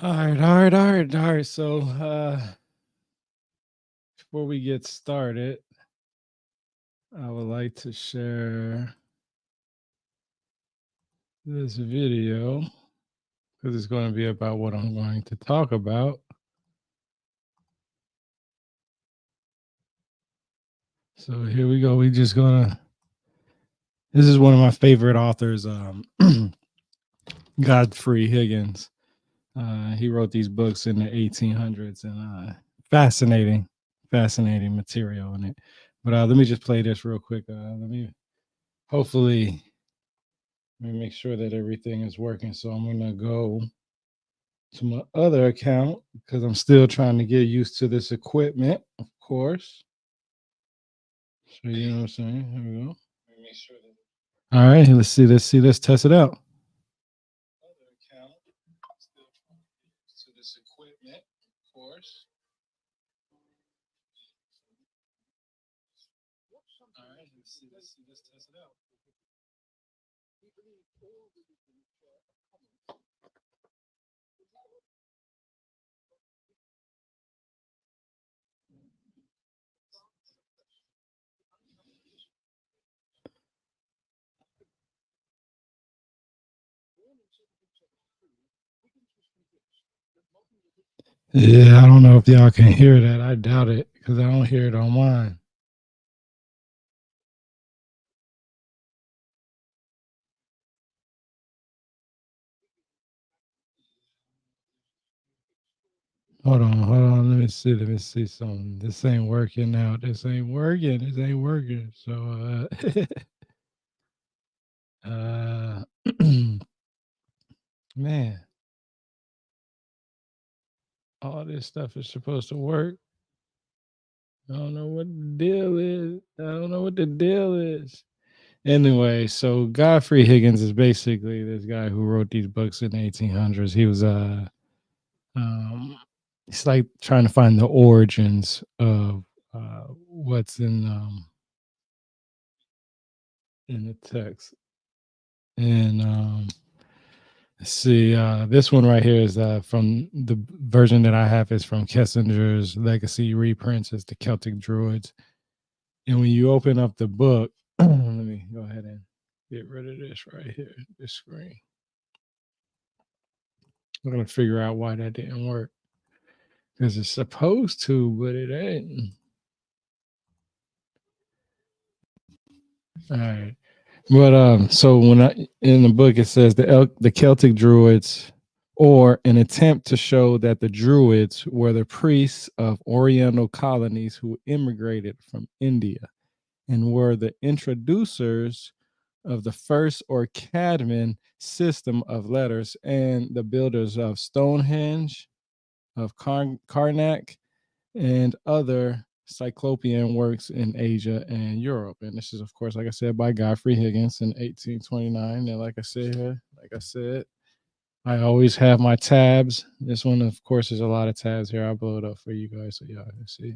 All right. So, before we get started, I would like to share this video because it's going to be about what I'm going to talk about. So here we go. This is one of my favorite authors, Godfrey Higgins. He wrote these books in the 1800s, and fascinating material in it. But let me just play this real quick. Hopefully, let me make sure that everything is working. So I'm gonna go to my other account because I'm still trying to get used to this equipment, of course. So you know what I'm saying? Here we go. All right, let's test it out. Other account, still trying to get used to this equipment, of course. All right, let's test it out. Yeah, I don't know if y'all can hear that. I doubt it because I don't hear it on mine. Hold on. Let me see something. This ain't working now. This ain't working. So, man, all this stuff is supposed to work. I don't know what the deal is. I don't know what the deal is. Anyway, so Godfrey Higgins is basically this guy who wrote these books in the 1800s. He was um, it's like trying to find the origins of what's in the text. And let's see, this one right here is from the version that I have is from Kessinger's Legacy reprints. It's the Celtic Druids. And when you open up the book, let me go ahead and get rid of this right here, this screen. I'm gonna figure out why that didn't work because it's supposed to, but it ain't. All right. But so in the book it says the Celtic Druids, or an attempt to show that the Druids were the priests of Oriental colonies who immigrated from India and were the introducers of the first or Cadman system of letters and the builders of Stonehenge, of Karnak, and other Cyclopean works in Asia and Europe. And this is, of course, like I said, by Godfrey Higgins in 1829. And like I said, I always have my tabs. This one, of course, is a lot of tabs here. I'll blow it up for you guys so y'all can see.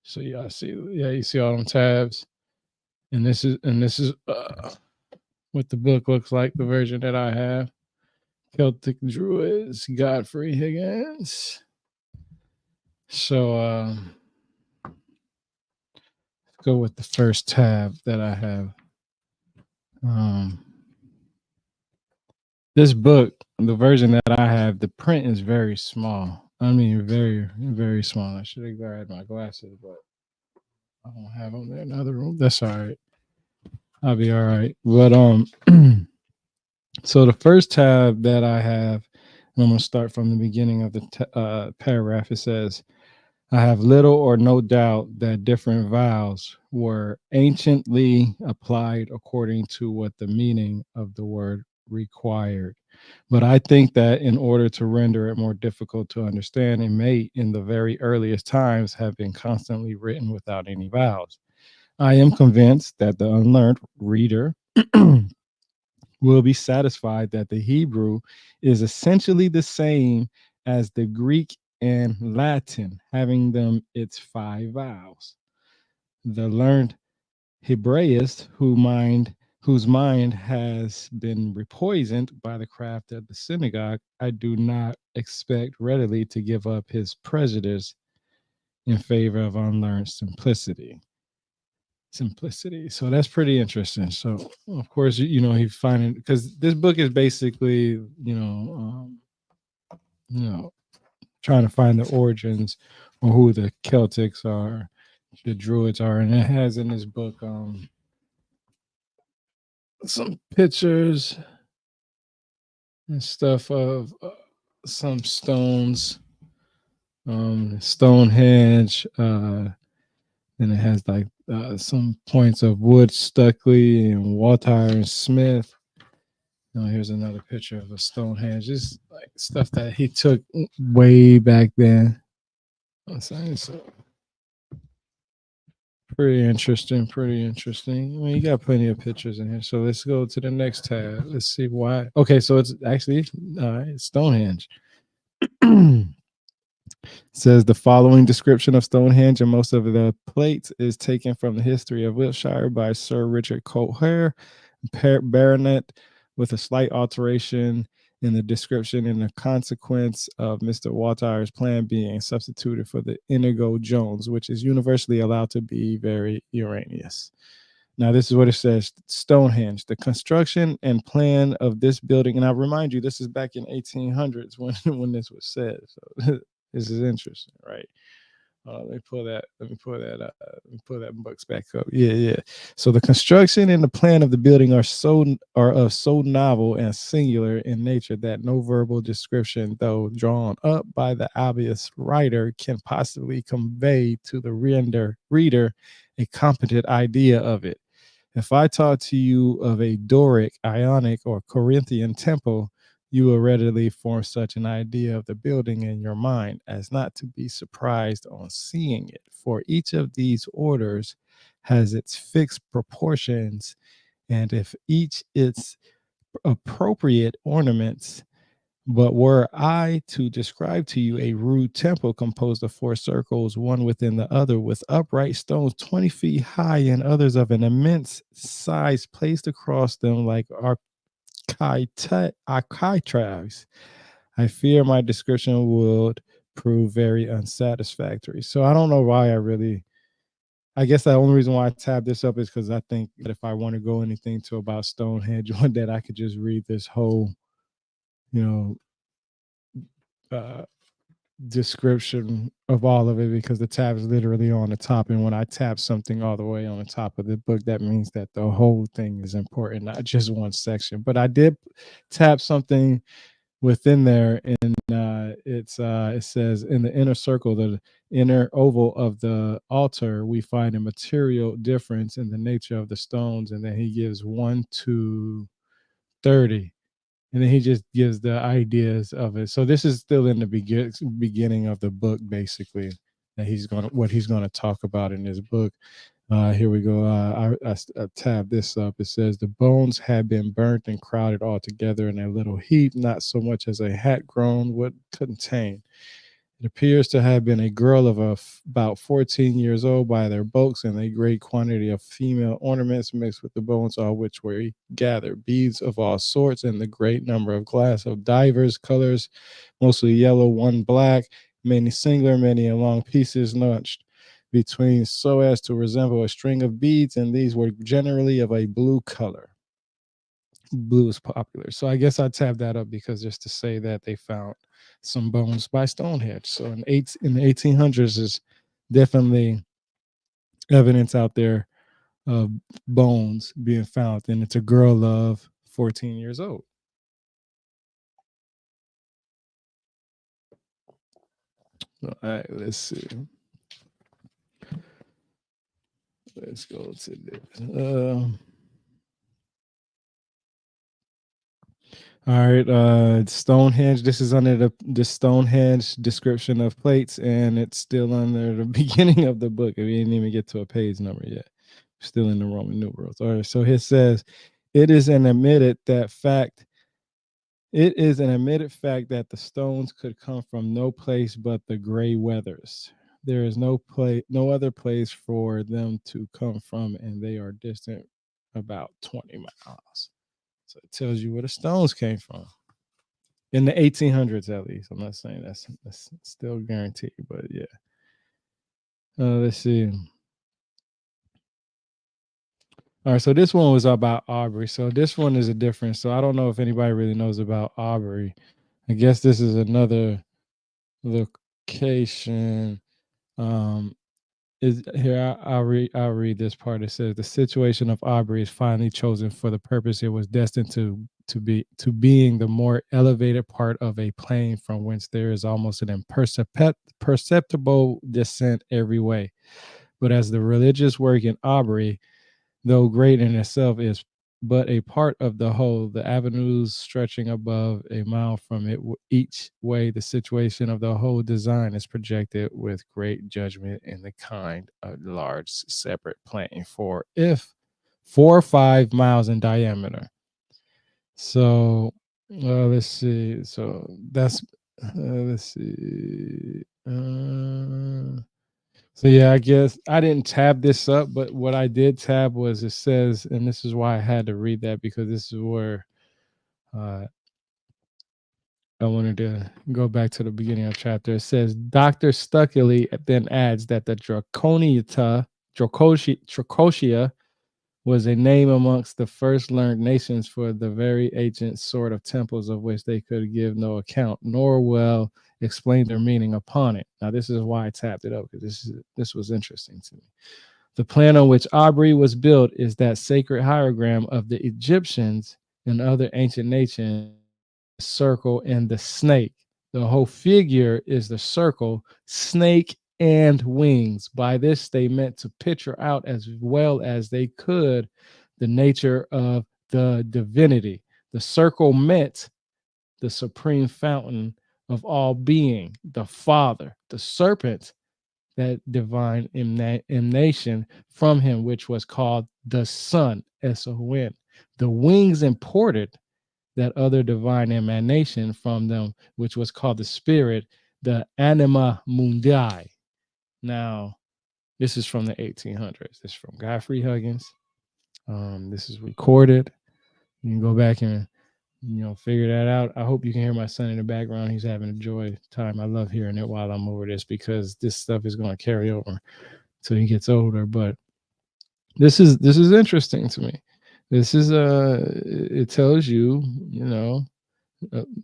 So y'all see, yeah, you see all them tabs. And this is what the book looks like, the version that I have. Celtic Druids, Godfrey Higgins. So go with the first tab that I have. This book, the version that I have, the print is very small. I mean, very, very small. I should have grabbed my glasses, but I don't have them in another room. That's all right. I'll be all right. But so the first tab that I have, and I'm gonna start from the beginning of the paragraph. It says, I have little or no doubt that different vows were anciently applied according to what the meaning of the word required. But I think that in order to render it more difficult to understand, it may, in the very earliest times, have been constantly written without any vowels. I am convinced that the unlearned reader will be satisfied that the Hebrew is essentially the same as the Greek and Latin, having them its 5 vowels. The learned Hebraist whose mind has been repoisoned by the craft of the synagogue, I do not expect readily to give up his prejudice in favor of unlearned simplicity. So that's pretty interesting. So of course, he finding, because this book is basically, you know, trying to find the origins or who the Celtics are, the Druids are, and it has in this book some pictures and stuff of some stones, Stonehenge. And it has like some points of Wood, Stuckley, and Walter and Smith. Here's another picture of a Stonehenge. Just like stuff that he took way back then. So pretty interesting. Pretty interesting. I mean, you got plenty of pictures in here. So let's go to the next tab. Let's see why. Okay, so it's actually Stonehenge. Says the following description of Stonehenge and most of the plates is taken from the history of Wiltshire by Sir Richard Colher, Baronet, with a slight alteration in the description and the consequence of Mr. Walter's plan being substituted for the Inigo Jones, which is universally allowed to be very erroneous. Now, this is what it says: Stonehenge, the construction and plan of this building. And I remind you, this is back in 1800s when this was said. So this is interesting, right? Let me pull that. Let me pull that up. Let me pull that books back up. Yeah. So the construction and the plan of the building are of so novel and singular in nature that no verbal description, though drawn up by the obvious writer, can possibly convey to the reader a competent idea of it. If I talk to you of a Doric, Ionic, or Corinthian temple, you will readily form such an idea of the building in your mind as not to be surprised on seeing it. For each of these orders has its fixed proportions, and if each its appropriate ornaments. But were I to describe to you a rude temple composed of 4 circles, one within the other, with upright stones 20 feet high and others of an immense size placed across them like architraves, I fear my description would prove very unsatisfactory. So I don't know why I guess the only reason why I tabbed this up is because I think that if I want to go anything to about Stonehenge, one that I could just read this whole, you know, uh, description of all of it, because the tab is literally on the top. And when I tap something all the way on the top of the book, that means that the whole thing is important, not just one section. But I did tap something within there, and it says, in the inner circle, the inner oval of the altar, we find a material difference in the nature of the stones. And then he gives 1 to 30, and then he just gives the ideas of it. So this is still in the beginning of the book, basically, that what he's gonna talk about in this book. Here we go. I tab this up. It says the bones had been burnt and crowded all together in a little heap, not so much as a hat grown would contain. It appears to have been a girl of about 14 years old by their bulks, and a great quantity of female ornaments mixed with the bones, all which were gathered, beads of all sorts, and the great number of glass of divers colors, mostly yellow, one black, many singular, many in long pieces notched between so as to resemble a string of beads, and these were generally of a blue color. Blue is popular. So I guess I tabbed that up because just to say that they found some bones by Stonehenge. So in the 1800s is definitely evidence out there of bones being found, and it's a girl of 14 years old. All right, let's see. Let's go to this. All right, Stonehenge. This is under the Stonehenge description of plates, and it's still under the beginning of the book. We didn't even get to a page number yet. Still in the Roman numerals. All right, so it says, it is an admitted fact that the stones could come from no place but the gray weathers. There is no other place for them to come from, and they are distant about 20 miles. So it tells you where the stones came from in the 1800s, at least. I'm not saying that's still guaranteed, but yeah. Let's see. All right, so this one was about Aubrey. So this one is a difference. So I don't know if anybody really knows about Aubrey. I guess this is another location. Is here I'll read this part. It says the situation of Aubrey is finally chosen for the purpose it was destined to being the more elevated part of a plane from whence there is almost an imperceptible descent every way. But as the religious work in Aubrey, though great in itself, is but a part of the whole. The avenues stretching above a mile from it each way, the situation of the whole design is projected with great judgment in the kind of large separate plane for if 4 or 5 miles in diameter. So let's see. So that's let's see. So yeah, I guess I didn't tab this up, but what I did tab was it says, and this is why I had to read that because this is where I wanted to go back to the beginning of the chapter. It says Dr. Stuckley then adds that the Dracotia was a name amongst the first learned nations for the very ancient sort of temples of which they could give no account, nor well explain their meaning upon it. Now, this is why I tapped it up, because this was interesting to me. The plan on which Aubrey was built is that sacred hierogram of the Egyptians and other ancient nations, the circle and the snake. The whole figure is the circle, snake, and wings. By this, they meant to picture out as well as they could the nature of the divinity. The circle meant the supreme fountain of all being, the Father. The serpent, that divine emanation from him, which was called the Son, S-O-N. The wings imported that other divine emanation from them, which was called the Spirit, the Anima Mundi. Now, this is from the 1800s. This is from Godfrey Higgins. This is recorded. You can go back and figure that out. I hope you can hear my son in the background. He's having a joy time. I love hearing it while I'm over this because this stuff is going to carry over till he gets older. But this is interesting to me. This is it tells you,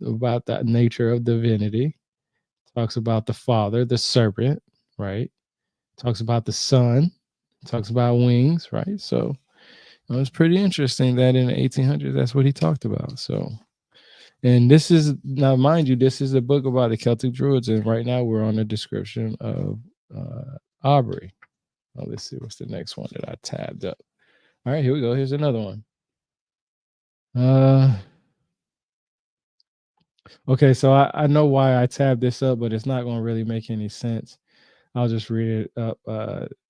about that nature of divinity. Talks about the Father, the serpent, right? Talks about the Son. Talks about wings, right? So it was pretty interesting that in the 1800s, that's what he talked about. So, and this is, now mind you, this is a book about the Celtic Druids, and right now we're on a description of Aubrey. Well, let's see what's the next one that I tabbed up. All right, here we go. Here's another one. Okay, so I know why I tabbed this up, but it's not going to really make any sense. I'll just read it up.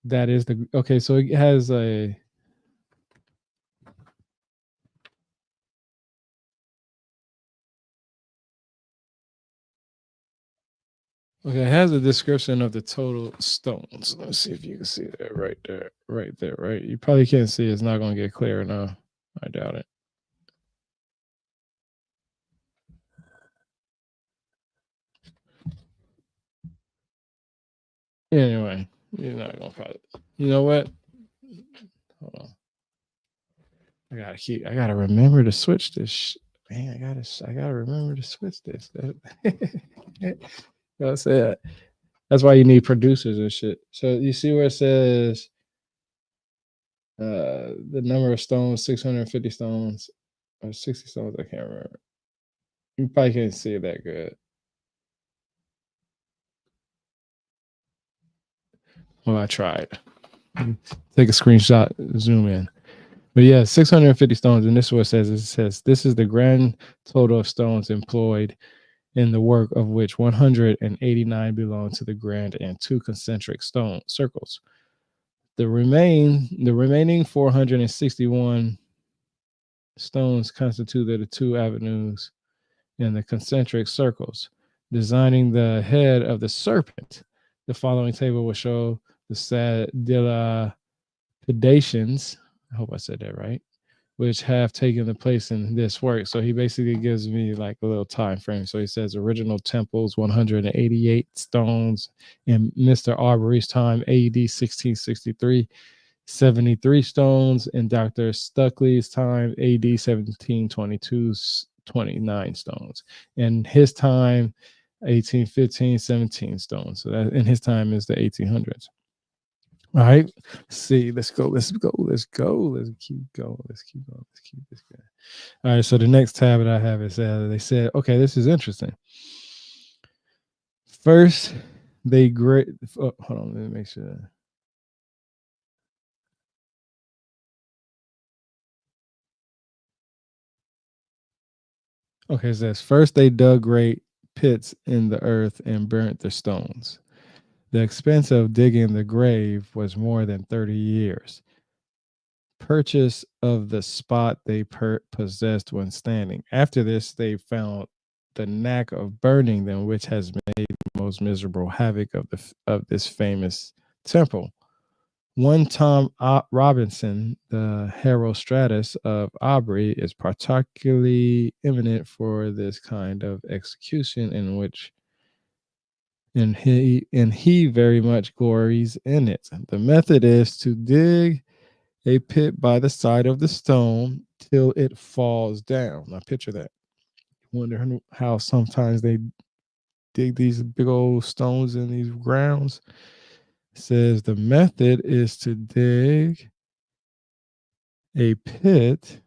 That is the, okay, so it has a, okay, it has a description of the total stones. Let's see if you can see that right there, right? You probably can't see it. It's not going to get clear enough. I doubt it. Anyway, you're not going to probably, you know what? Hold on. I gotta remember to switch this. Man, I gotta remember to switch this. That's it. That's why you need producers and shit. So you see where it says the number of stones, 650 stones or 60 stones, I can't remember. You probably can't see it that good. Well, I tried. Take a screenshot, zoom in. But yeah, 650 stones, and this is what it says. It says this is the grand total of stones employed in the work, of which 189 belong to the grand and 2 concentric stone circles. The remaining 461 stones constituted the 2 avenues and the concentric circles. Designing the head of the serpent, the following table will show the dilapidations. I hope I said that right. which have taken the place in this work. So he basically gives me like a little time frame. So he says original temples 188 stones in Mr. Arbery's time, AD 1663. 73 stones in Dr. Stuckley's time, AD 1722, 29 stones. In his time, 1815, 17 stones. So that in his time is the 1800s. All right. Let's see. Let's go. Let's go. Let's go. Let's keep going. Let's keep going. Let's keep this going. All right. So the next tab that I have is they said, okay, this is interesting. First, they great. Oh, hold on. Let me make sure. Okay, it says first they dug great pits in the earth and burnt the stones. The expense of digging the grave was more than 30 years. Purchase of the spot they possessed when standing. After this, they found the knack of burning them, which has made the most miserable havoc of this famous temple. One Tom Robinson, the Herostratus of Aubrey, is particularly eminent for this kind of execution, in which and he very much glories in it. The method is to dig a pit by the side of the stone till it falls down. Now picture that. Wonder how sometimes they dig these big old stones in these grounds. It says the method is to dig a pit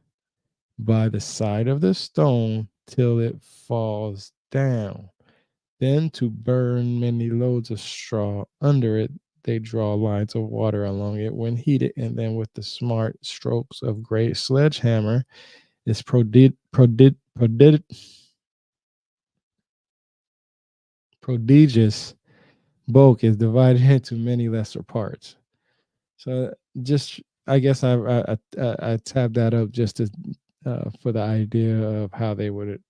by the side of the stone till it falls down. Then to burn many loads of straw under it, they draw lines of water along it when heated, and then with the smart strokes of great sledgehammer, this prodigious bulk is divided into many lesser parts. So just, I guess I tabbed that up just to for the idea of how they would,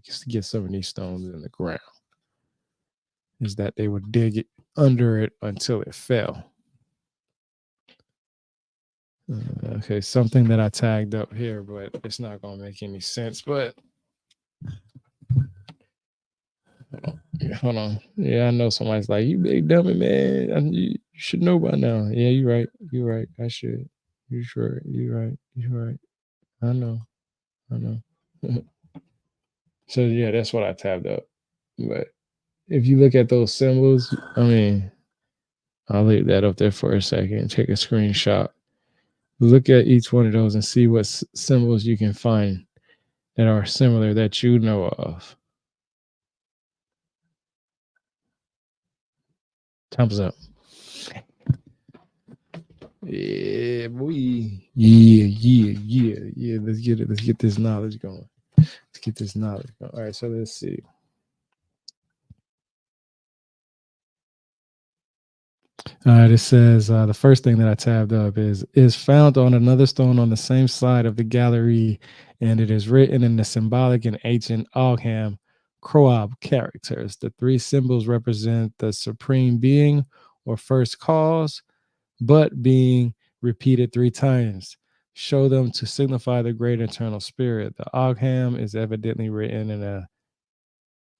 just get some of these stones in the ground. Is that they would dig it under it until it fell. Okay, something that I tagged up here, but it's not gonna make any sense. But hold on. Yeah, I know somebody's like, "You big dummy, man. You should know by now." Yeah, you're right. You're right. I should. You're sure. You're right. You're right. I know. I know. So yeah, that's what I tabbed up. But if you look at those symbols, I mean, I'll leave that up there for a second. Take a screenshot. Look at each one of those and see what symbols you can find that are similar that you know of. Thumbs up. Yeah, boy. Yeah. Let's get it. Let's get this knowledge going. Let's get this knowledge going. All right, so let's see. All right, it says the first thing that I tabbed up is found on another stone on the same side of the gallery, and it is written in the symbolic and ancient Ogham Croab characters. The three symbols represent the supreme being or first cause, but being repeated three times. Show them to signify the great eternal spirit. The Ogham is evidently written in a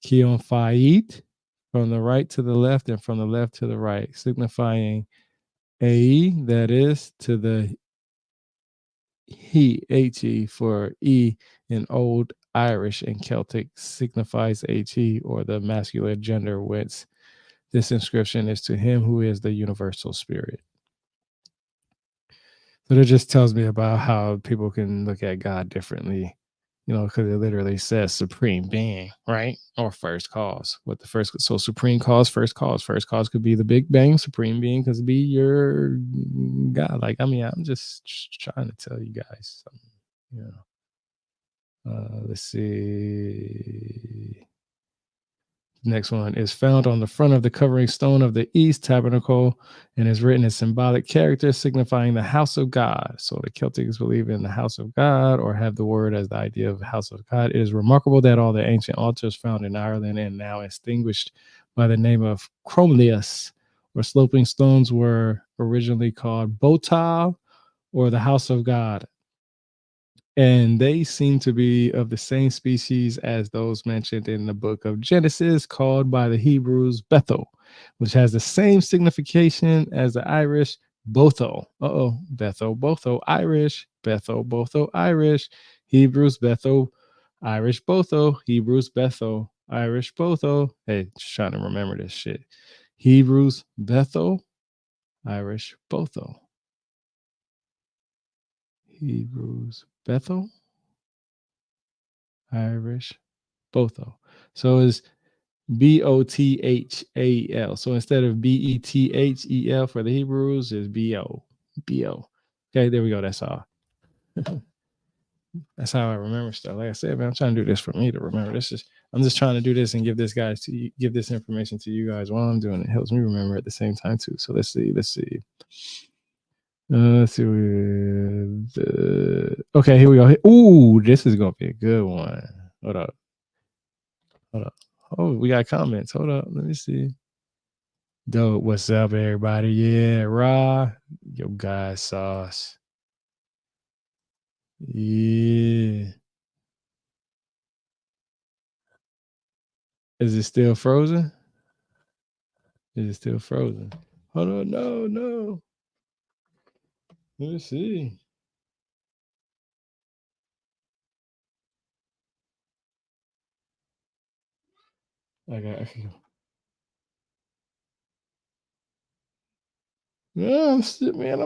Keonphite from the right to the left and from the left to the right, signifying A, that is, to the he, for E in Old Irish and Celtic signifies he, or the masculine gender, whence this inscription is to him who is the universal spirit. So it just tells me about how people can look at God differently, because it literally says supreme being, right? Or first cause. What the first, so supreme cause, first cause. First cause could be the Big Bang, supreme being could be your God. Like, I mean, I'm just trying to tell you guys something, let's see. Next one is found on the front of the covering stone of the East Tabernacle and is written in symbolic characters signifying the house of God. So the Celtics believe in the house of God or have the word as the idea of the house of God. It is remarkable that all the ancient altars found in Ireland and now extinguished by the name of Cromlechs or sloping stones were originally called Botal or the house of God. and they seem to be of the same species as those mentioned in the book of Genesis, called by the Hebrews Bethel, which has the same signification as the Irish Botho. Bethel, Botho, Irish, Bethel, Botho, Irish, Hebrews Bethel, Irish Botho, Hebrews Bethel, Irish Botho. Hey, just trying to remember this shit. Hebrews Bethel, Irish Botho. Hebrews Bethel, Irish Botho. So it's Bothal. So instead of Bethel for the Hebrews, is Bo. Bo. Okay, there we go. That's all. That's how I remember stuff. Like I said, man, I'm trying to do this for me to remember. I'm just trying to do this and give this information to you guys while I'm doing it. It helps me remember at the same time too. So let's see. Let's see. Okay, here we go. Ooh, this is gonna be a good one. Hold up. Oh, we got comments. Hold up. Let me see. Dope. What's up, everybody? Yeah, Raw. Yo, guys, sauce. Yeah. Is it still frozen? Is it still frozen? Hold on. No. Let me see. I No, I'm still, man.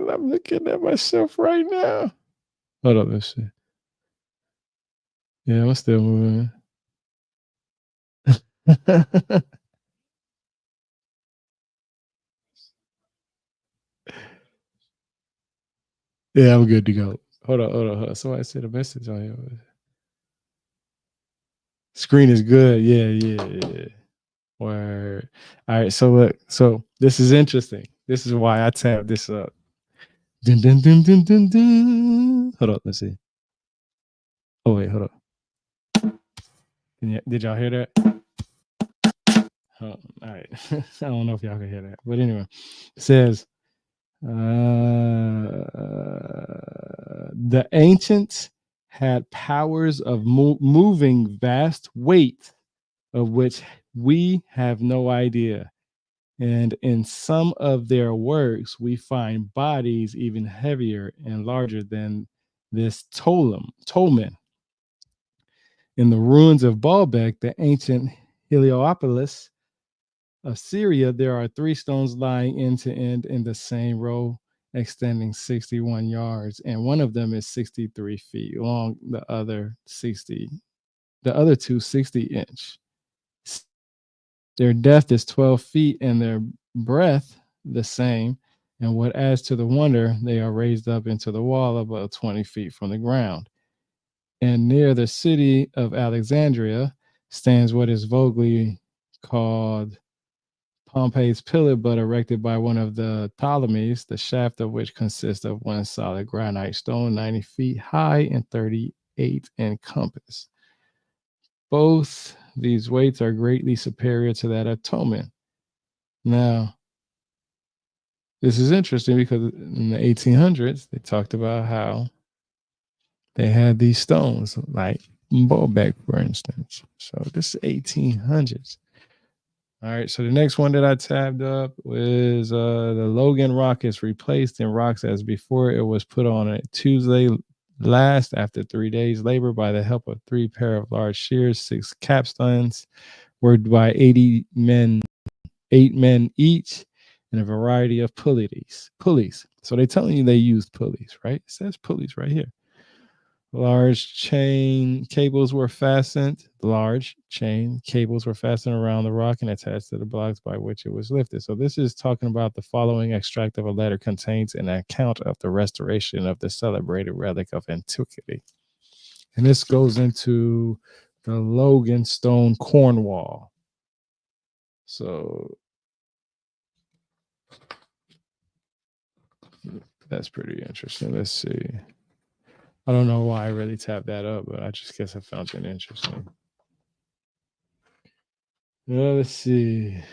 I'm looking at myself right now. Hold on. Let's see. Yeah, I'm still moving. Yeah, I'm good to go. Hold on. Somebody sent a message on here. Screen is good. Yeah. Word. All right. So look. So this is interesting. This is why I tabbed this up. Dun, dun, dun, dun, dun, dun. Hold up. Let's see. Oh wait. Hold up. Did y'all hear that? Oh, all right. I don't know if y'all can hear that, but anyway, it says the ancients had powers of moving vast weight, of which we have no idea. And in some of their works, we find bodies even heavier and larger than this Tolman. In the ruins of Baalbek, the ancient Heliopolis of Syria, there are three stones lying end to end in the same row, extending 61 yards, and one of them is 63 feet long, the other two 60-inch. Their depth is 12 feet and their breadth the same. And what adds to the wonder, they are raised up into the wall about 20 feet from the ground. And near the city of Alexandria stands what is vulgarly called Pompey's pillar, but erected by one of the Ptolemies, the shaft of which consists of one solid granite stone 90 feet high and 38 in compass. Both these weights are greatly superior to that of Toman. Now, this is interesting because in the 1800s, they talked about how they had these stones, like Baalbek, for instance. So this is 1800s. All right, so the next one that I tabbed up was the Logan Rock is replaced in rocks as before. It was put on a Tuesday last after 3 days labor by the help of 3 pair of large shears, 6 capstans, worked by 80 men, 8 men each, and a variety of pulleys. So they're telling you they used pulleys, right? It says pulleys right here. Large chain cables were fastened. Large chain cables were fastened around the rock and attached to the blocks by which it was lifted. So this is talking about the following extract of a letter contains an account of the restoration of the celebrated relic of antiquity. And this goes into the Logan Stone Cornwall. So that's pretty interesting. Let's see. I don't know why I really tapped that up, but I just guess I found it interesting. Let's see.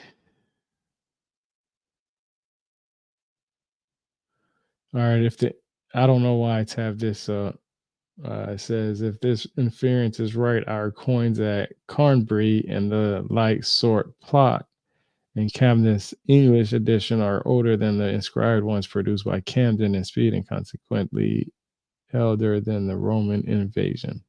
All right, I don't know why I tapped this up. It says if this inference is right, our coins at Carnbury and the like sort plot and Camden's English edition are older than the inscribed ones produced by Camden and Speed, and consequently elder than the Roman invasion.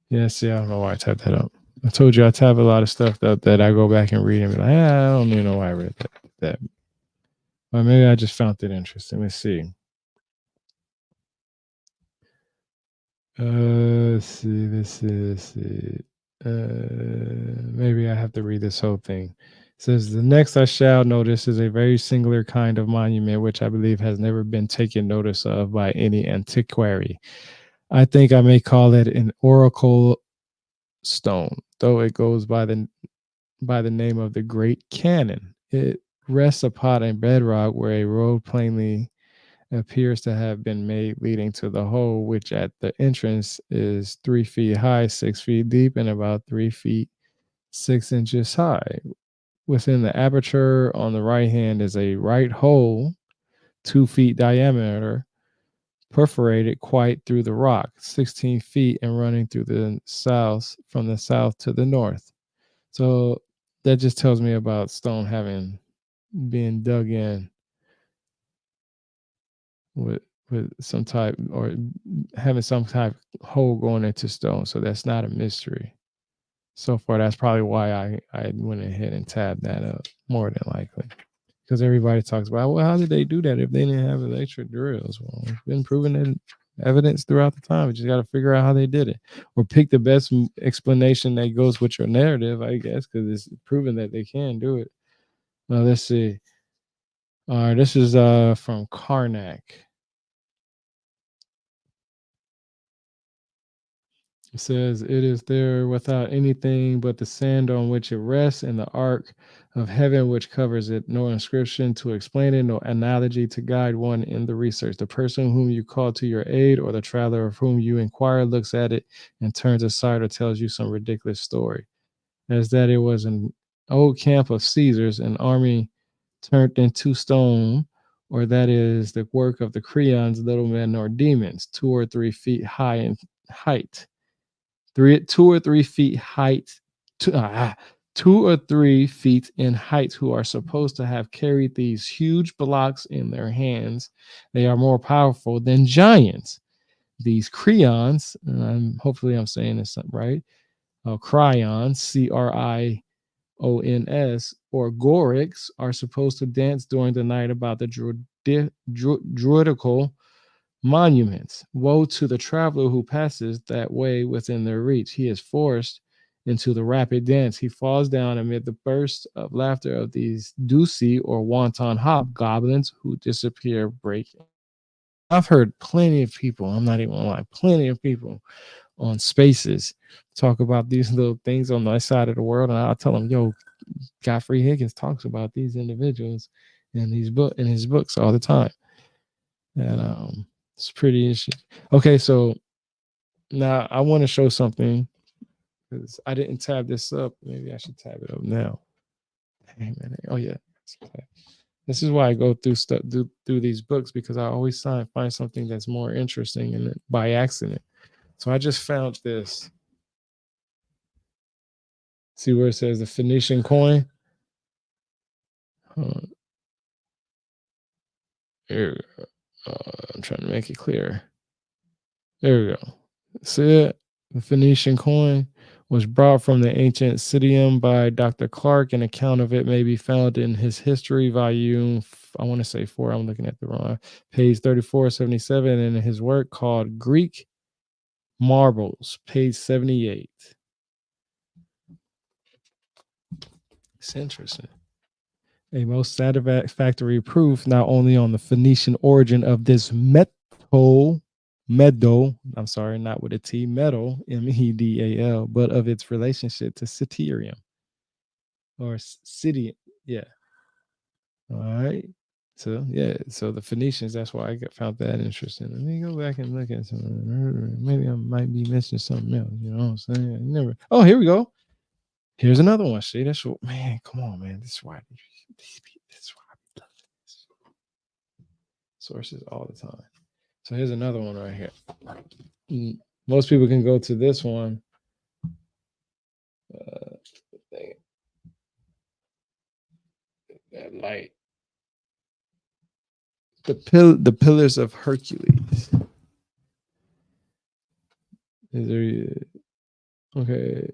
Yeah, see, I don't know why I typed that up. I told you I type a lot of stuff that I go back and read and be like, I don't even know why I read that. But maybe I just found it interesting. Let's see. Let's see. Maybe I have to read this whole thing. It says, the next I shall notice is a very singular kind of monument, which I believe has never been taken notice of by any antiquary. I think I may call it an oracle stone, though it goes by the name of the Great Cannon. It rests upon a bedrock where a road plainly appears to have been made leading to the hole, which at the entrance is 3 feet high, 6 feet deep, and about 3 feet 6 inches high. Within the aperture on the right hand is a right hole, 2 feet diameter, perforated quite through the rock, 16 feet, and running through the south from the south to the north. So that just tells me about stone having been dug in with some type, or having some type hole going into stone. So that's not a mystery. So far, that's probably why I went ahead and tabbed that up, more than likely. Because everybody talks about, well, how did they do that if they didn't have electric drills? Well, it's been proven in evidence throughout the time. You just got to figure out how they did it, or pick the best explanation that goes with your narrative, I guess, because it's proven that they can do it. Now, let's see. All right, this is from Karnak. It says, it is there without anything but the sand on which it rests, and the ark of heaven which covers it. No inscription to explain it, no analogy to guide one in the research. The person whom you call to your aid, or the traveler of whom you inquire, looks at it and turns aside or tells you some ridiculous story, as that it was an old camp of Caesar's, an army turned into stone, or that is the work of the Creons, little men or demons, 2 or 3 feet high in height. 2 or 3 feet height, 2 or 3 feet in height, who are supposed to have carried these huge blocks in their hands. They are more powerful than giants. These Creons, hopefully I'm saying this right, Cryons, Crions, or Gorics, are supposed to dance during the night about the druidical monuments. Woe to the traveler who passes that way within their reach. He is forced into the rapid dance. He falls down amid the burst of laughter of these doocy or wanton hobgoblins who disappear breaking. I've heard plenty of people, I'm not even lying, plenty of people on spaces talk about these little things on the side of the world, and I'll tell them, yo, Godfrey Higgins talks about these individuals in his books all the time. And it's pretty interesting. Okay, so now I want to show something, because I didn't tab this up. Maybe I should tab it up now. Hey, man. Oh yeah. This is why I go through stuff through these books, because I always find something that's more interesting and by accident. So I just found this. See where it says the Phoenician coin? Here, I'm trying to make it clear. There we go. See it? The Phoenician coin was brought from the ancient Citium by Dr. Clark. An account of it may be found in his history volume, I want to say 4, I'm looking at the wrong, page 3477, in his work called Greek Marbles, page 78. It's interesting. A most satisfactory proof not only on the Phoenician origin of this metal, I'm sorry, not with a T, metal, Medal, but of its relationship to Citium or City. Yeah. All right. So, yeah. So the Phoenicians, that's why I found that interesting. Let me go back and look at some. Maybe I might be missing something else. You know what I'm saying? Never. Oh, here we go. Here's another one. See, that's what, man. Come on, man. This is why. This is why I love this. Sources all the time. So here's another one right here. Most people can go to this one. That light. The pillars of Hercules. Is there, okay.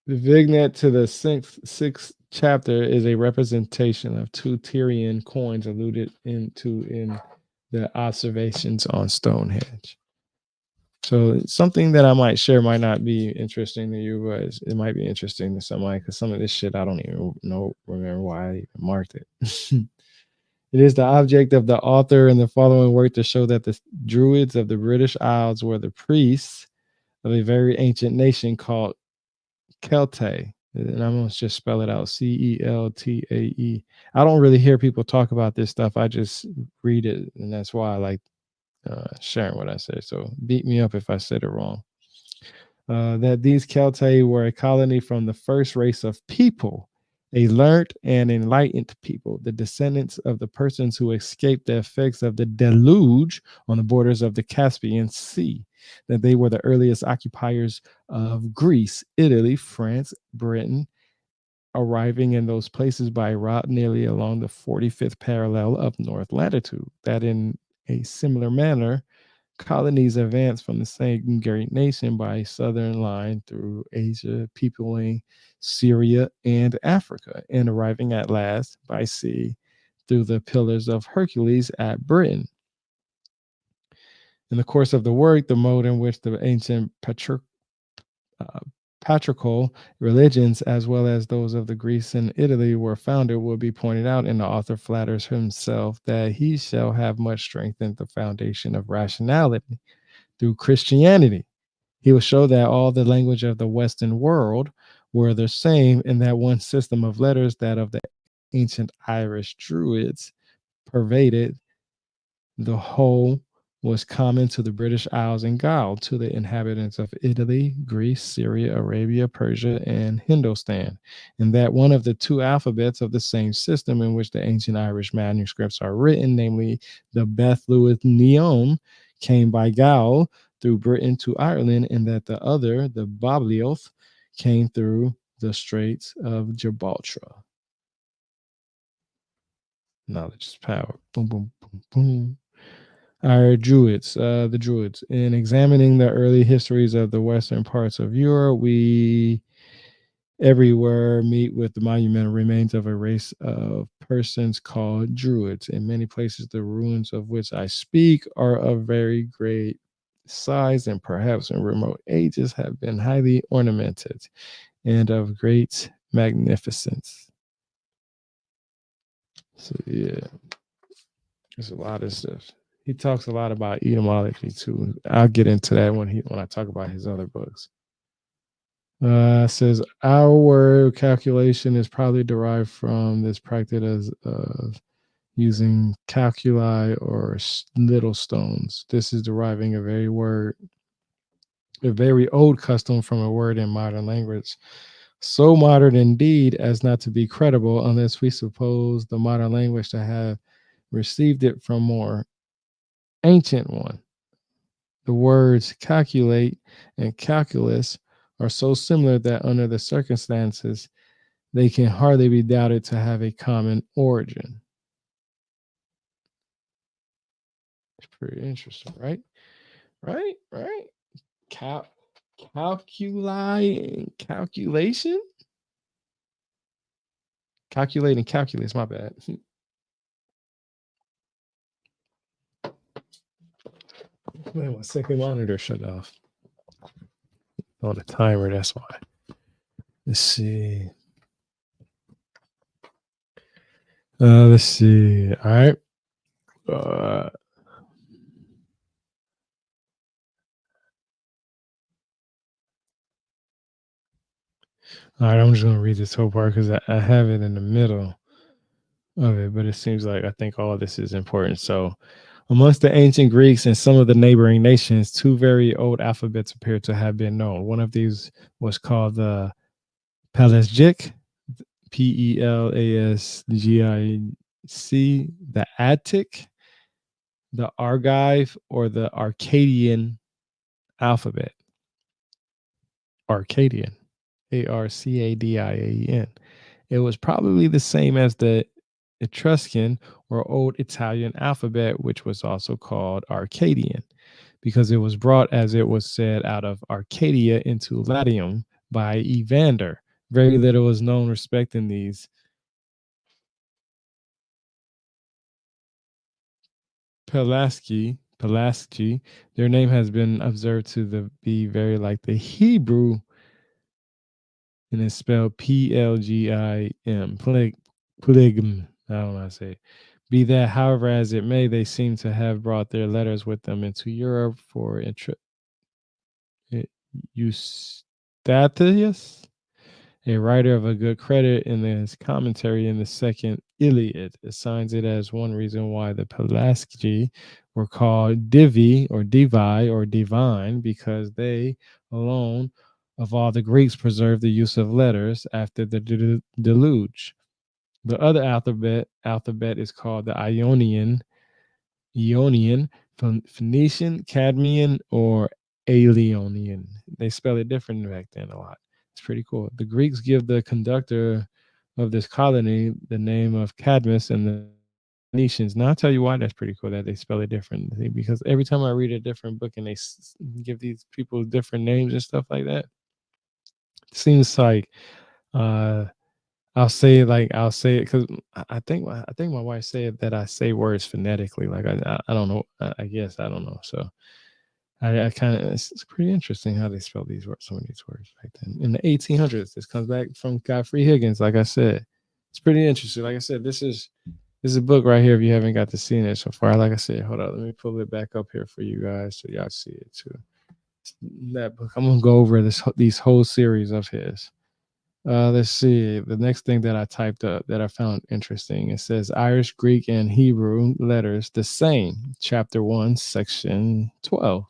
The vignette to the sixth chapter is a representation of two Tyrian coins alluded into in the observations on Stonehenge. So something that I might share might not be interesting to you, but it might be interesting to somebody because some of this shit I don't even remember why I even marked it. It is the object of the author in the following work to show that the Druids of the British Isles were the priests of a very ancient nation called Celtae. And I'm going to just spell it out, Celtae. I don't really hear people talk about this stuff. I just read it, and that's why I like sharing what I say. So beat me up if I said it wrong. That these Celtae were a colony from the first race of people, a learned and enlightened people, the descendants of the persons who escaped the effects of the deluge on the borders of the Caspian Sea, that they were the earliest occupiers of Greece, Italy, France, Britain, arriving in those places by route nearly along the 45th parallel of north latitude, that in a similar manner, colonies advanced from the same great nation by a southern line through Asia, peopling Syria and Africa, and arriving at last by sea through the Pillars of Hercules at Britain. In the course of the work, the mode in which the ancient patriarchal religions, as well as those of the Greece and Italy, were founded will be pointed out, and the author flatters himself that he shall have much strengthened the foundation of rationality through Christianity. He will show that all the language of the Western world were the same, and that one system of letters, that of the ancient Irish Druids, pervaded the whole, was common to the British Isles and Gaul, to the inhabitants of Italy, Greece, Syria, Arabia, Persia, and Hindustan, and that one of the two alphabets of the same system in which the ancient Irish manuscripts are written, namely the Bethlehem, came by Gaul through Britain to Ireland, and that the other, the Bablioth, came through the Straits of Gibraltar. Knowledge is power. Boom, boom, boom, boom. Our Druids, the Druids. In examining the early histories of the western parts of Europe, we everywhere meet with the monumental remains of a race of persons called Druids. In many places, the ruins of which I speak are of very great size, and perhaps in remote ages have been highly ornamented and of great magnificence. So yeah, there's a lot of stuff. He talks a lot about etymology too. I'll get into that when I talk about his other books. Says our word calculation is probably derived from this practice of using calculi or little stones. This is deriving a very old custom from a word in modern language. So modern indeed as not to be credible unless we suppose the modern language to have received it from more ancient one. The words calculate and calculus are so similar that under the circumstances, they can hardly be doubted to have a common origin. It's pretty interesting, right? Right? Calculi and calculation? Calculate and calculus, my bad. Man, my second monitor shut off. On the timer, that's why. Let's see. Let's see. All right. All right, I'm just gonna read this whole part because I have it in the middle of it, but it seems like I think all of this is important. So, amongst the ancient Greeks and some of the neighboring nations, two very old alphabets appear to have been known. One of these was called the Pelasgic, Pelasgic, the Attic, the Argive or the Arcadian alphabet. Arcadian, Arcadian. It was probably the same as the Etruscan or Old Italian alphabet, which was also called Arcadian, because it was brought, as it was said, out of Arcadia into Latium by Evander. Very little is known respecting these. Pelasgi, their name has been observed to be very like the Hebrew, and it's spelled Plgim. Plegm. I don't know how to say it. Be that however as it may, they seem to have brought their letters with them into Europe for Eustathius, a writer of a good credit in his commentary in the second Iliad, assigns it as one reason why the Pelasgi were called Divi or Divi or Divine, because they alone of all the Greeks preserved the use of letters after the deluge. The other alphabet is called the Ionian, Phoenician, Cadmean, or Aeolian. They spell it different back then a lot. It's pretty cool. The Greeks give the conductor of this colony the name of Cadmus, and the Phoenicians. Now I'll tell you why that's pretty cool that they spell it differently, because every time I read a different book and they give these people different names and stuff like that, it seems like I'll say it because I think my wife said that I say words phonetically. Like I don't know. I guess I don't know. So I kind of, it's pretty interesting how they spell these words, some of these words back then. In the 1800s, this comes back from Godfrey Higgins. Like I said, it's pretty interesting. Like I said, this is a book right here. If you haven't got to see it so far, like I said, hold on, let me pull it back up here for you guys so y'all see it too. That book, I'm gonna go over these whole series of his. Let's see. The next thing that I typed up that I found interesting, it says Irish, Greek, and Hebrew letters the same. Chapter 1, section 12.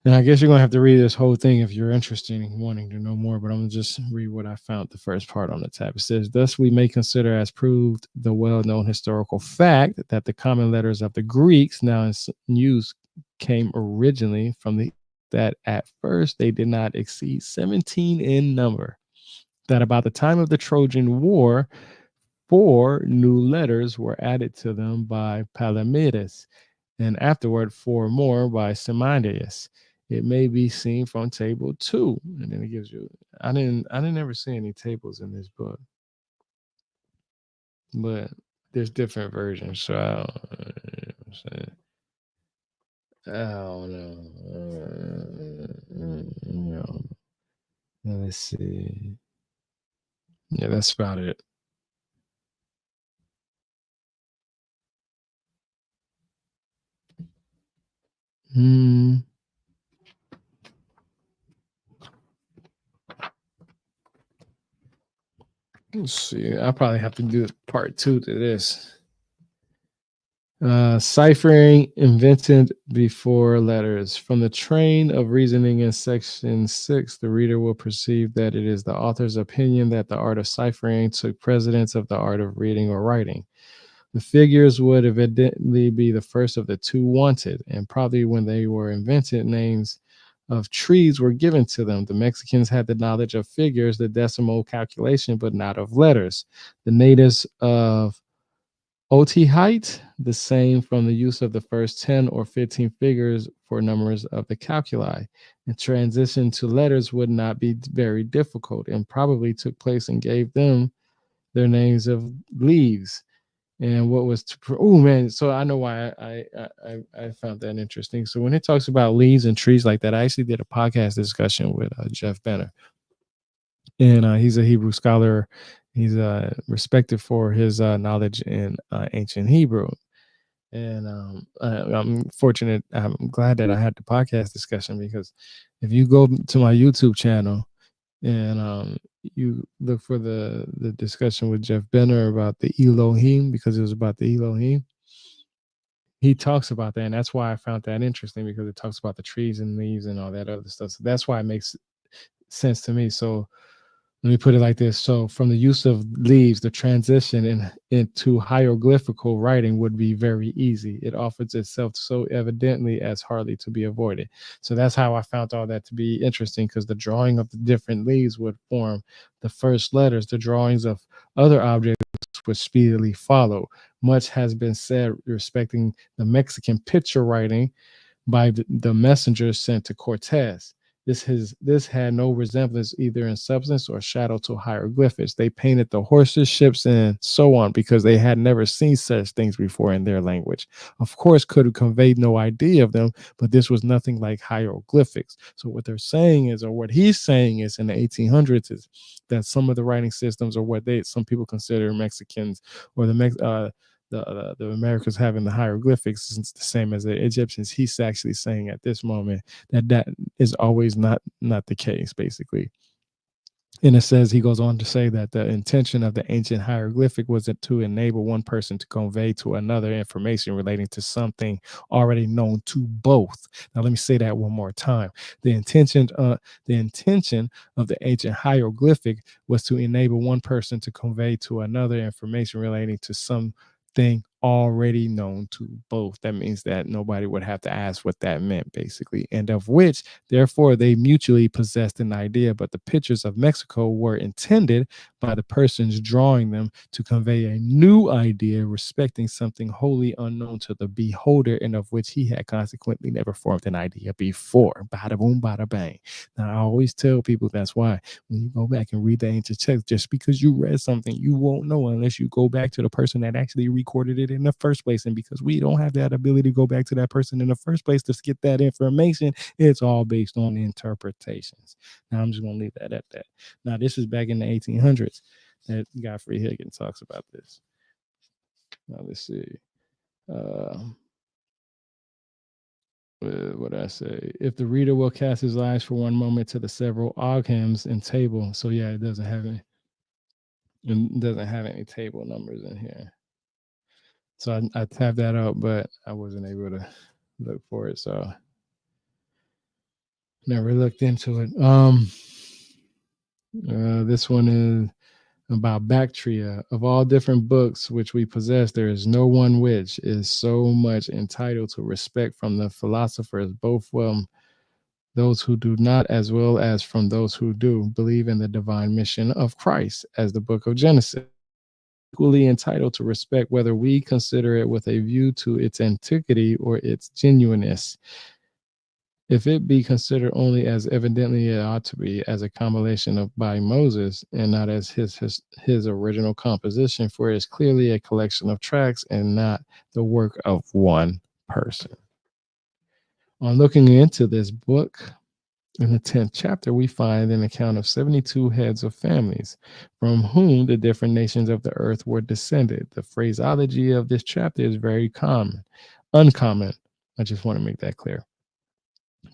And I guess you're going to have to read this whole thing if you're interested in wanting to know more, but I'm going to just read what I found the first part on the tab. It says, thus we may consider as proved the well-known historical fact that the common letters of the Greeks now in use came originally from that at first they did not exceed 17 in number. That about the time of the Trojan War, 4 new letters were added to them by Palamedes, and afterward 4 more by Simonides. It may be seen from table 2, and then it gives you. I didn't ever see any tables in this book, but there's different versions. So I don't know. Let's see. Yeah, that's about it. Let's see. I'll probably have to do part 2 to this. Ciphering invented before letters. From the train of reasoning in section 6, the reader will perceive that it is the author's opinion that the art of ciphering took precedence of the art of reading or writing. The figures would evidently be the first of the two wanted, and probably when they were invented, names of trees were given to them. The Mexicans had the knowledge of figures, the decimal calculation, but not of letters. The natives of Otihite, the same from the use of the first 10 or 15 figures for numbers of the calculi. And transition to letters would not be very difficult and probably took place and gave them their names of leaves. And what was oh man, so I know why I found that interesting. So when it talks about leaves and trees like that, I actually did a podcast discussion with Jeff Benner, and he's a Hebrew scholar. He's respected for his knowledge in ancient Hebrew, and I'm fortunate. I'm glad that I had the podcast discussion, because if you go to my YouTube channel and you look for the discussion with Jeff Benner about the Elohim, because it was about the Elohim, he talks about that, and that's why I found that interesting, because it talks about the trees and leaves and all that other stuff. So that's why it makes sense to me. So Let me put it like this. So, from the use of leaves, the transition into hieroglyphical writing would be very easy. It offers itself so evidently as hardly to be avoided. So, that's how I found all that to be interesting, because the drawing of the different leaves would form the first letters. The drawings of other objects would speedily follow. Much has been said respecting the Mexican picture writing by the messengers sent to Cortez. This had no resemblance either in substance or shadow to hieroglyphics. They painted the horses, ships, and so on because they had never seen such things before in their language. Of course, could have conveyed no idea of them, but this was nothing like hieroglyphics. So what they're saying is, or what he's saying is, in the 1800s, is that some of the writing systems, or what some people consider Mexicans, or the Americans having the hieroglyphics, is the same as the Egyptians. He's actually saying at this moment that is always not the case, basically. And it says, he goes on to say that the intention of the ancient hieroglyphic was to enable one person to convey to another information relating to something already known to both. Now, let me say that one more time. The intention of the ancient hieroglyphic was to enable one person to convey to another information relating to something already known to both. That means that nobody would have to ask what that meant, basically, and of which, therefore, they mutually possessed an idea, but the pictures of Mexico were intended by the persons drawing them to convey a new idea respecting something wholly unknown to the beholder, and of which he had consequently never formed an idea before. Bada boom, bada bang. Now, I always tell people that's why when you go back and read the ancient text, just because you read something, you won't know unless you go back to the person that actually recorded it in the first place. And because we don't have that ability to go back to that person in the first place to get that information, it's all based on interpretations. Now, I'm just going to leave that at that. Now, this is back in the 1800s that Godfrey Higgins talks about this. Now, let's see. What did I say? If the reader will cast his eyes for one moment to the several oghams and table. So, yeah, it doesn't have any table numbers in here. So I tapped that out, but I wasn't able to look for it. So never looked into it. This one is about Bactria. Of all different books which we possess, there is no one which is so much entitled to respect from the philosophers, both from those who do not, as well as from those who do, believe in the divine mission of Christ, as the book of Genesis. Equally entitled to respect whether we consider it with a view to its antiquity or its genuineness. If it be considered only as evidently it ought to be, as a compilation of by Moses, and not as his original composition, for it is clearly a collection of tracts and not the work of one person. On looking into this book, in the 10th chapter, we find an account of 72 heads of families from whom the different nations of the earth were descended. The phraseology of this chapter is very uncommon. I just want to make that clear.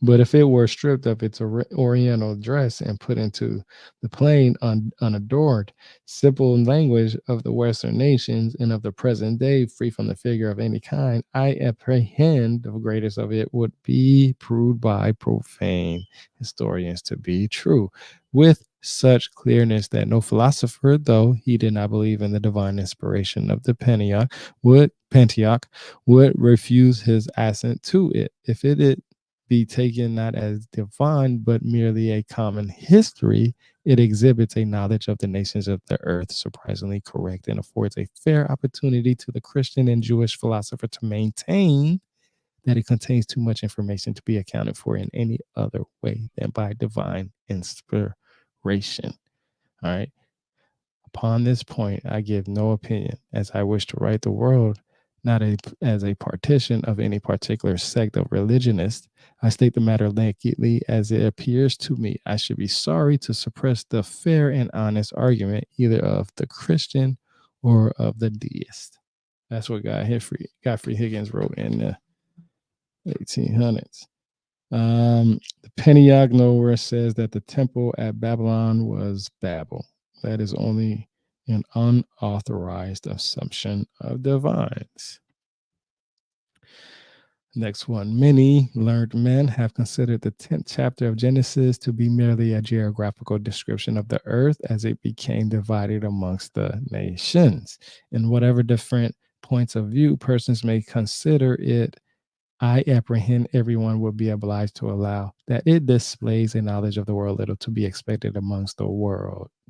But if it were stripped of its oriental dress and put into the plain, unadorned, simple language of the Western nations and of the present day, free from the figure of any kind, I apprehend the greatest of it would be proved by profane historians to be true, with such clearness that no philosopher, though he did not believe in the divine inspiration of the Pentateuch, would refuse his assent to it, if it be taken not as divine, but merely a common history. It exhibits a knowledge of the nations of the earth surprisingly correct, and affords a fair opportunity to the Christian and Jewish philosopher to maintain that it contains too much information to be accounted for in any other way than by divine inspiration. All right. Upon this point, I give no opinion, as I wish to write the world not as a partition of any particular sect of religionists. I state the matter nakedly as it appears to me. I should be sorry to suppress the fair and honest argument either of the Christian or of the deist. That's what Godfrey Higgins wrote in the 1800s. The Pentateuch nowhere says that the temple at Babylon was Babel. That is only an unauthorized assumption of divines. Next one. Many learned men have considered the 10th chapter of Genesis to be merely a geographical description of the earth as it became divided amongst the nations. In whatever different points of view persons may consider it, I apprehend everyone will be obliged to allow that it displays a knowledge of the world little to be expected amongst the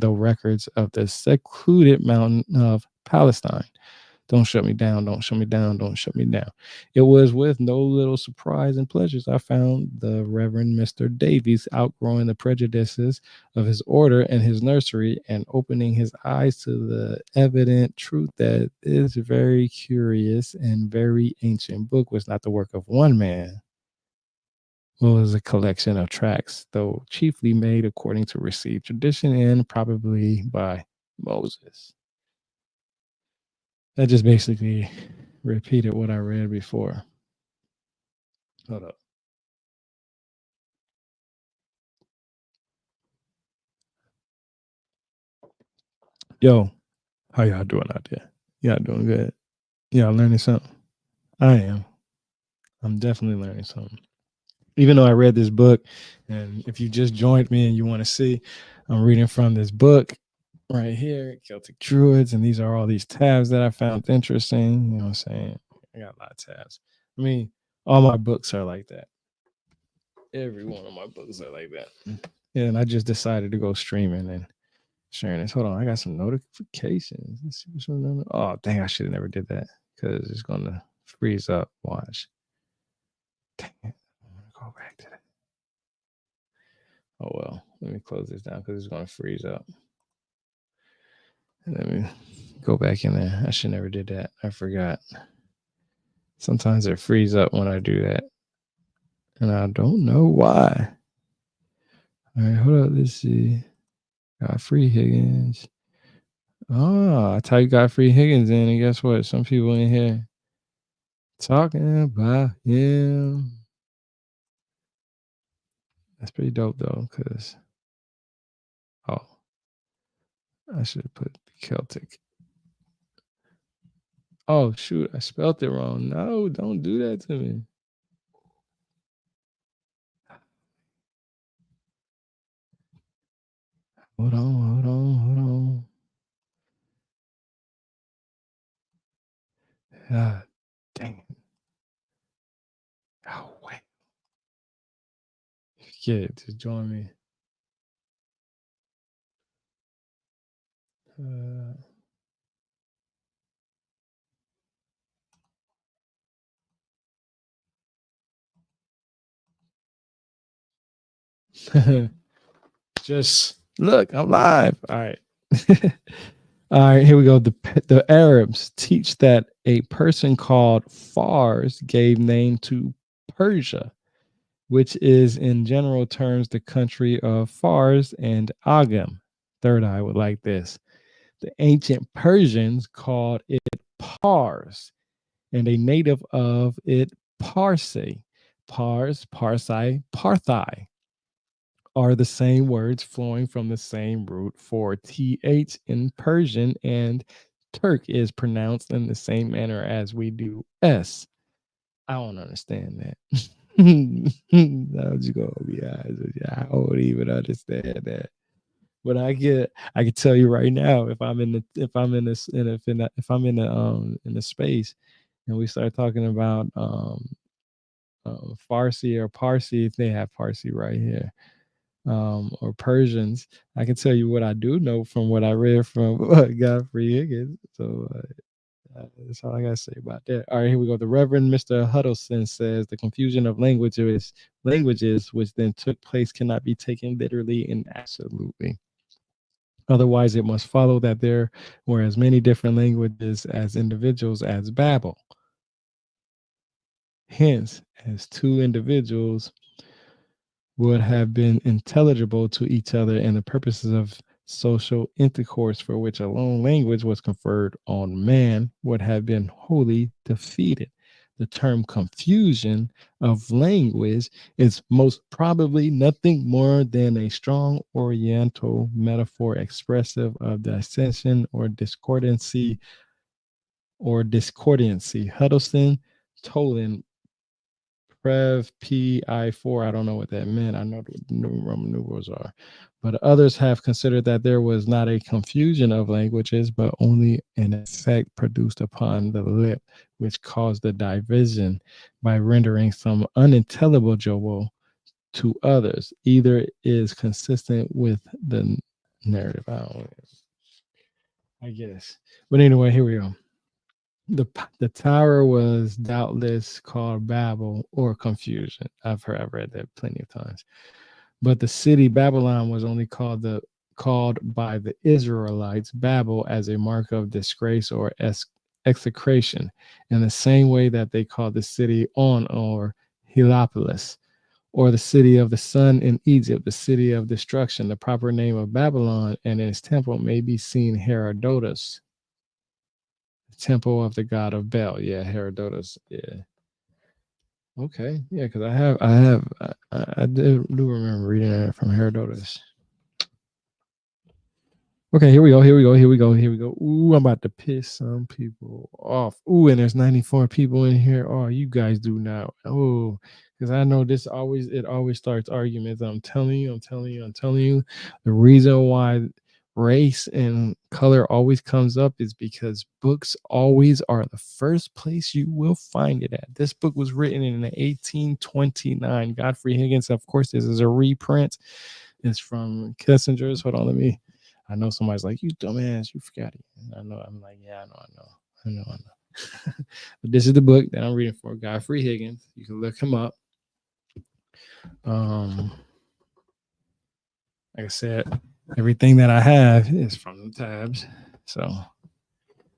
records of the secluded mountain of Palestine. Don't shut me down. Don't shut me down. Don't shut me down. It was with no little surprise and pleasures I found the Reverend Mr. Davies outgrowing the prejudices of his order and his nursery and opening his eyes to the evident truth that this very curious and very ancient book was not the work of one man, but was a collection of tracts, though chiefly made according to received tradition and probably by Moses. That just basically repeated what I read before. Hold up. Yo, how y'all doing out there? Y'all doing good? Y'all learning something? I am. I'm definitely learning something. Even though I read this book, and if you just joined me and you want to see, I'm reading from this book right here, Celtic Druids, and these are all these tabs that I found interesting. You know what I'm saying? I got a lot of tabs. I mean, all my books are like that. Every one of my books are like that. Yeah, and I just decided to go streaming and sharing this. Hold on, I got some notifications. Let's see what's going on. Oh, dang, I should have never did that because it's gonna freeze up. Watch. Dang it. I'm gonna go back to that. Oh well, let me close this down because it's gonna freeze up. Let me go back in there. I should never did that. I forgot. Sometimes it frees up when I do that. And I don't know why. All right, hold up. Let's see. Godfrey Higgins. Oh, I typed Godfrey Higgins in, and guess what? Some people in here talking about him. That's pretty dope though, because I should have put Celtic. Oh shoot, I spelled it wrong. No, don't do that to me. Hold on. Ah, dang it. Oh wait. Yeah, just join me. Just look, I'm live. All right. All right, here we go. The Arabs teach that a person called Fars gave name to Persia, which is in general terms the country of Fars and Agam. Third eye would like this. The ancient Persians called it Pars, and a native of it Parsi. Pars, Parsi, Parthai are the same words flowing from the same root for th in Persian, and Turk is pronounced in the same manner as we do s. I don't understand that. I'm just gonna be honest with you. I don't even understand that. But I can tell you right now, if I'm in the if I'm in this in if I'm in the space and we start talking about Farsi or Parsi, if they have Parsi right here, or Persians, I can tell you what I do know from what I read from Godfrey Higgins. So that's all I gotta say about that. All right, here we go. The Reverend Mr. Huddleston says the confusion of languages which then took place cannot be taken literally and absolutely. Otherwise, it must follow that there were as many different languages as individuals as Babel. Hence, as two individuals would have been intelligible to each other and the purposes of social intercourse for which alone language was conferred on man would have been wholly defeated. The term confusion of language is most probably nothing more than a strong oriental metaphor expressive of dissension or discordancy. Huddleston, Toland, Prev PI4. I don't know what that meant. I know what the Roman numerals are. But others have considered that there was not a confusion of languages, but only an effect produced upon the lip, which caused the division by rendering some unintelligible to others. Either is consistent with the narrative. I guess. But anyway, here we go. The tower was doubtless called Babel or confusion. I've read that plenty of times. But the city Babylon was only called by the Israelites Babel as a mark of disgrace or execration, in the same way that they called the city On or Heliopolis, or the city of the sun in Egypt, the city of destruction. The proper name of Babylon and its temple may be seen Herodotus, the temple of the god of Bel. Yeah, Herodotus. Yeah. Okay. Yeah, because I do remember reading that from Herodotus. Okay, here we go. Ooh, I'm about to piss some people off. Ooh, and there's 94 people in here. Oh, you guys do now. Oh, because I know it always starts arguments. I'm telling you. The reason why race and color always comes up is because books always are the first place you will find it at. This book was written in 1829. Godfrey Higgins, of course, this is a reprint. It's from Kissinger's. Hold on, I know somebody's like, you dumbass, you forgot it. I know. I'm like, yeah, I know. But this is the book that I'm reading for Godfrey Higgins. You can look him up. Like I said, everything that I have is from the tabs. So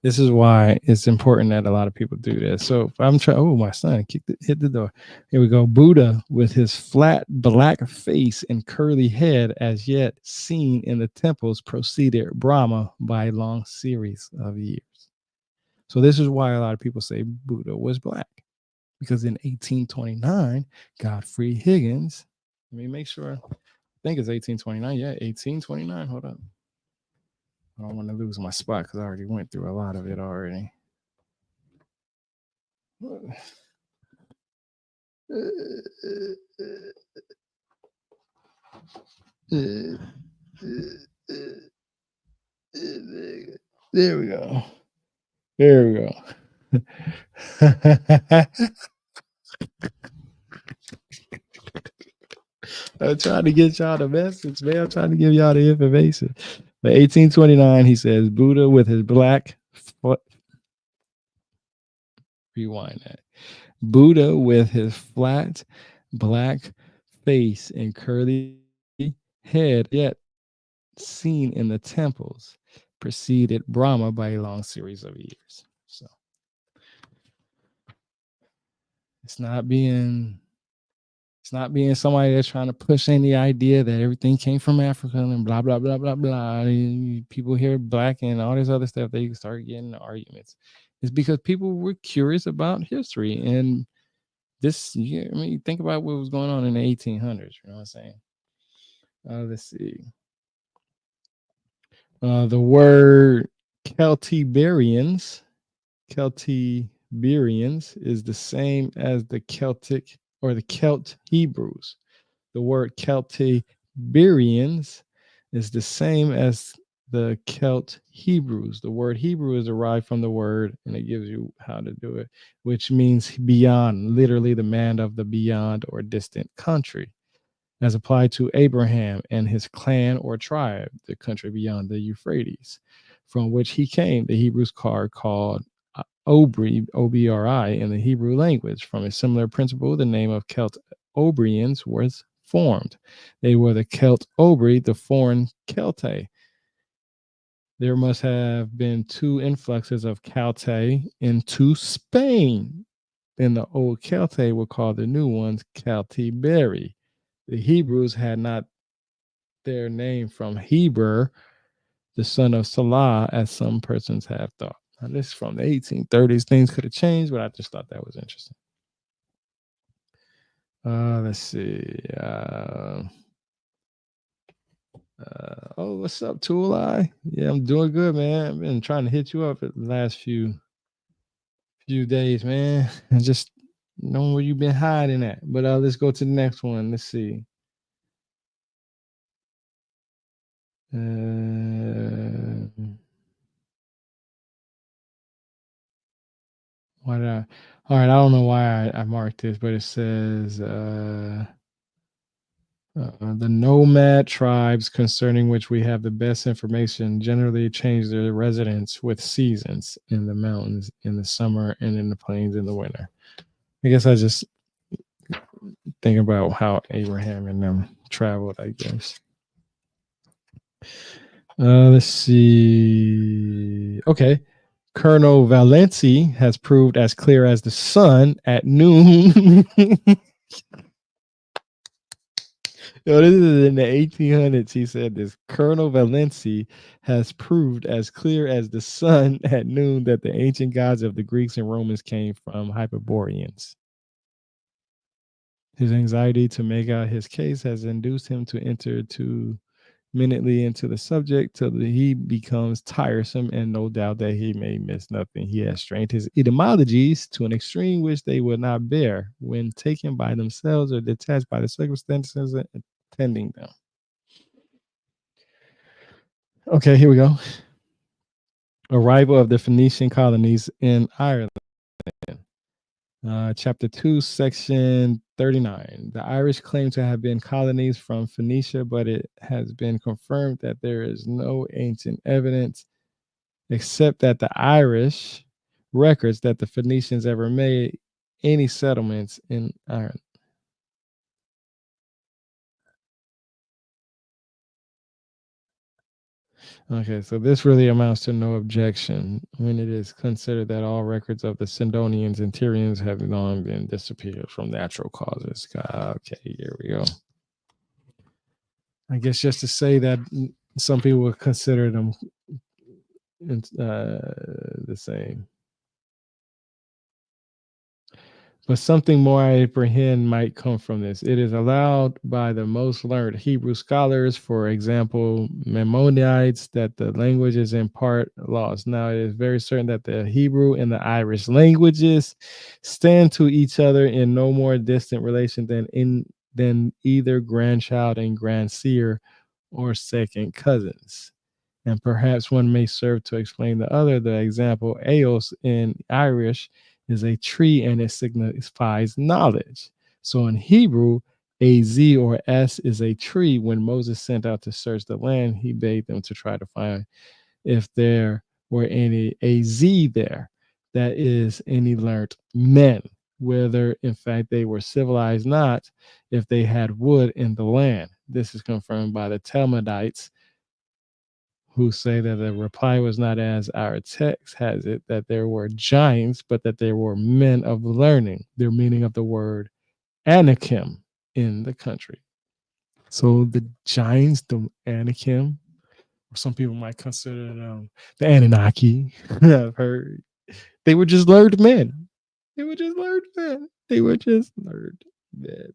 this is why it's important that a lot of people do this. So if I'm trying, oh, my son hit the door. Here we go. Buddha with his flat black face and curly head as yet seen in the temples preceded Brahma by a long series of years. So this is why a lot of people say Buddha was black, because in 1829, Godfrey Higgins, let me make sure, I think it's 1829. Yeah, 1829. Hold up. I don't want to lose my spot because I already went through a lot of it already. There we go. I'm trying to get y'all the message, man. I'm trying to give y'all the information. But 1829, he says, Buddha with his black foot. Rewind that. Buddha with his flat black face and curly head, yet seen in the temples, preceded Brahma by a long series of years. So it's not being somebody that's trying to push any idea that everything came from Africa and blah blah blah blah blah. People hear black and all this other stuff, they start getting arguments. It's because people were curious about history and this. I mean, think about what was going on in the 1800s. You know what I'm saying? Let's see. The word Celtiberians is the same as the Celtic or the Celt Hebrews. The word Celtiberians is the same as the Celt Hebrews. The word Hebrew is derived from the word, and it gives you how to do it, which means beyond, literally the man of the beyond or distant country, as applied to Abraham and his clan or tribe, the country beyond the Euphrates, from which he came. The Hebrews are called Obri, O-B-R-I, in the Hebrew language. From a similar principle, the name of Celt Obrians was formed. They were the Celt Obri, the foreign Celte. There must have been two influxes of Celte into Spain. Then the old Celte were called the new ones Celtiberi. The Hebrews had not their name from Heber, the son of Salah, as some persons have thought. Now, this is from the 1830s. Things could have changed, but I just thought that was interesting. Let's see. Oh, what's up, Tool Eye? Yeah, I'm doing good, man. I've been trying to hit you up the last few days, man. And just Know where you've been hiding at. But let's go to the next one. Let's see. Why did I? All right, I don't know why I marked this, but it says the nomad tribes concerning which we have the best information generally change their residence with seasons in the mountains in the summer and in the plains in the winter. I guess I just think about how Abraham and them traveled, I guess. Let's see. Okay. Colonel Valenci has proved as clear as the sun at noon. Yo, this is in the 1800s. He said this. Colonel Valenci has proved as clear as the sun at noon that the ancient gods of the Greeks and Romans came from Hyperboreans. His anxiety to make out his case has induced him to enter too minutely into the subject till he becomes tiresome, and no doubt that he may miss nothing. He has strained his etymologies to an extreme which they will not bear when taken by themselves or detached by the circumstances attending them. Okay, here we go. Arrival of the Phoenician colonies in Ireland. Chapter 2, section 39. The Irish claim to have been colonies from Phoenicia, but it has been confirmed that there is no ancient evidence except that the Irish records that the Phoenicians ever made any settlements in Ireland. Okay, so this really amounts to no objection when it is considered that all records of the Sidonians and Tyrians have long been disappeared from natural causes. Okay, here we go. I guess just to say that some people would consider them the same. But something more I apprehend might come from this. It is allowed by the most learned Hebrew scholars, for example, Maimonides, that the language is in part lost. Now, it is very certain that the Hebrew and the Irish languages stand to each other in no more distant relation than either grandchild and grandseer or second cousins. And perhaps one may serve to explain the other. The example, Eos in Irish is a tree and it signifies knowledge. So in Hebrew, a Z or S is a tree. When Moses sent out to search the land, he bade them to try to find if there were any a Z there, that is, any learnt men, whether in fact they were civilized not, if they had wood in the land. This is confirmed by the Talmudites, who say that the reply was not as our text has it, that there were giants, but that there were men of learning, their meaning of the word Anakim in the country. So the giants, the Anakim, or some people might consider them the Anunnaki. I've heard they were just learned men. They were just learned men. They were just learned men.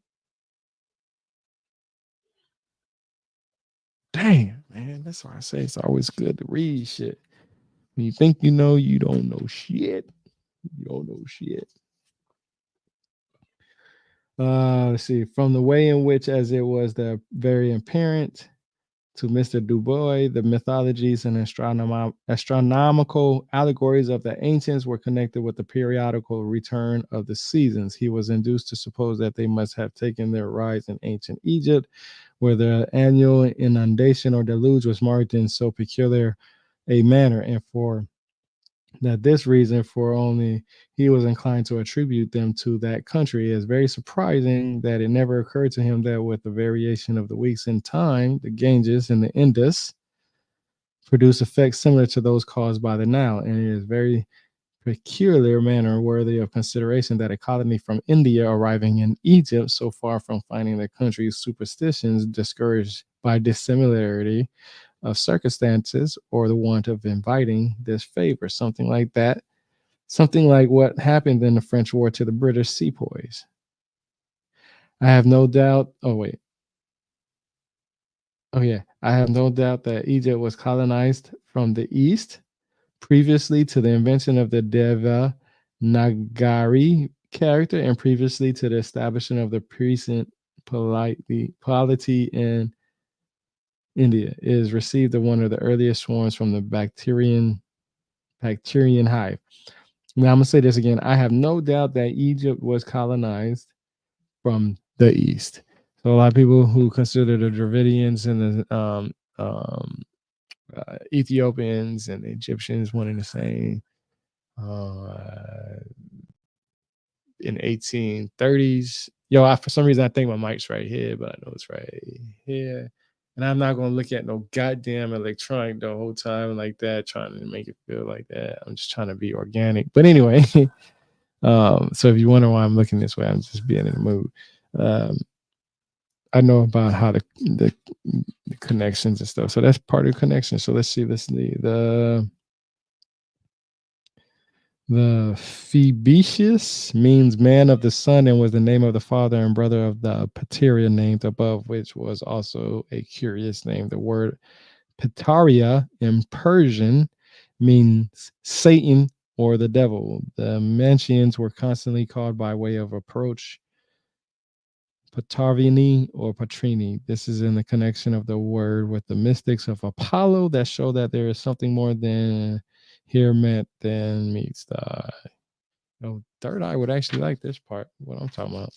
Damn, man, that's why I say it's always good to read shit. When you think you know, you don't know shit. You don't know shit. Let's see. From the way in which, as it was the very apparent to Mr. Du Bois, the mythologies and astronomical allegories of the ancients were connected with the periodical return of the seasons. He was induced to suppose that they must have taken their rise in ancient Egypt, where the annual inundation or deluge was marked in so peculiar a manner, and for that this reason for only he was inclined to attribute them to that country. It is very surprising that it never occurred to him that with the variation of the weeks in time, the Ganges and the Indus produce effects similar to those caused by the Nile. And it is very peculiar manner worthy of consideration that a colony from India arriving in Egypt, so far from finding the country's superstitions discouraged by dissimilarity of circumstances or the want of inviting this favor, something like that, something like what happened in the French war to the British sepoys. I have no doubt. Oh, wait. Oh, yeah. I have no doubt that Egypt was colonized from the east previously to the invention of the Deva Nagari character and previously to the establishment of the present polity in India. It is received as one of the earliest swarms from the bacterian hive. Now I'm gonna say this again. I have no doubt that Egypt was colonized from the east. So a lot of people who consider the Dravidians and the Ethiopians and the Egyptians one and the same. In 1830s. Yo, for some reason I think my mic's right here, but I know it's right here. And I'm not gonna look at no goddamn electronic the whole time like that, trying to make it feel like that. I'm just trying to be organic. But anyway, so if you wonder why I'm looking this way, I'm just being in the mood. I know about how the connections and stuff. So that's part of the connection. So let's see. The Phoebicius means man of the sun and was the name of the father and brother of the Pateria named above, which was also a curious name. The word Petaria in Persian means Satan or the devil. The Mantians were constantly called by way of approach Patarvini or Patrini. This is in the connection of the word with the mystics of Apollo that show that there is something more than here meant than meets the eye. No, third eye would actually like this part, what I'm talking about.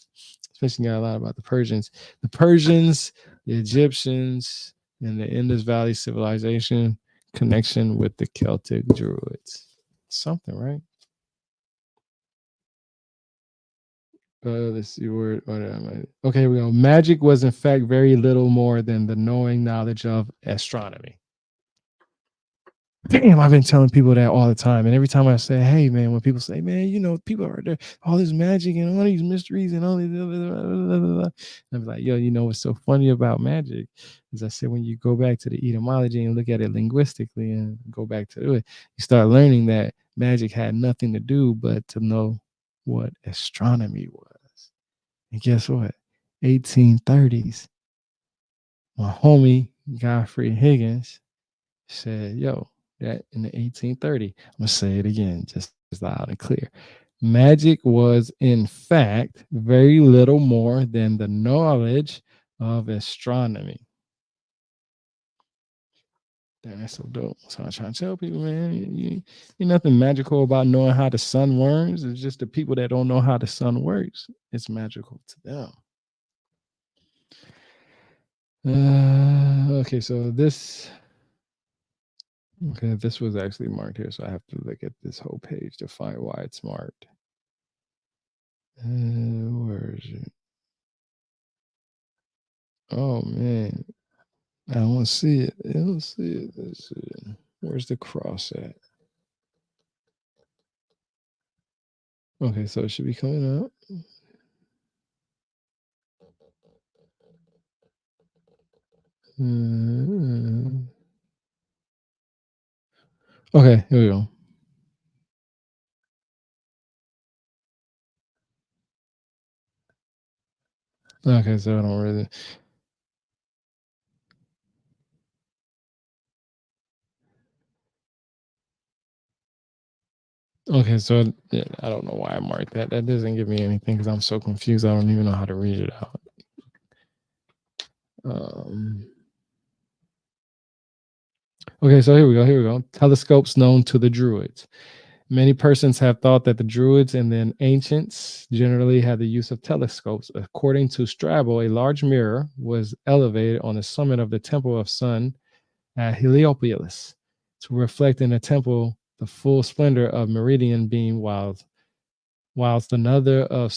Especially got a lot about the Persians. The Persians, the Egyptians, and the Indus Valley civilization connection with the Celtic Druids. Something, right? Let's see where. Okay, here we go. Magic was in fact very little more than the knowing knowledge of astronomy. Damn, I've been telling people that all the time. And every time I say, hey, man, when people say, man, you know, people are there, all this magic and all these mysteries and all these, blah, blah, blah, blah, blah. I'm like, yo, you know, what's so funny about magic is I said, when you go back to the etymology and look at it linguistically and go back to it, you start learning that magic had nothing to do but to know what astronomy was. And guess what? 1830s, my homie, Godfrey Higgins, said, yo, that in the 1830, I'm gonna say it again, just as loud and clear. Magic was, in fact, very little more than the knowledge of astronomy. Damn, that's so dope. So I'm trying to tell people, man, you nothing magical about knowing how the sun works. It's just the people that don't know how the sun works. It's magical to them. Okay, so this. Okay, this was actually marked here, so I have to look at this whole page to find why it's marked. Where is it? Oh man, I don't see it. I don't see it. Let's see. Where's the cross at? Okay, so it should be coming up. Okay, here we go. Okay, so I don't really. Okay, so yeah, I don't know why I marked that. That doesn't give me anything because I'm so confused. I don't even know how to read it out. Okay, so here we go. Here we go. Telescopes known to the Druids. Many persons have thought that the Druids and then ancients generally had the use of telescopes. According to Strabo, a large mirror was elevated on the summit of the Temple of Sun at Heliopolis to reflect in the temple the full splendor of meridian beam, whilst another of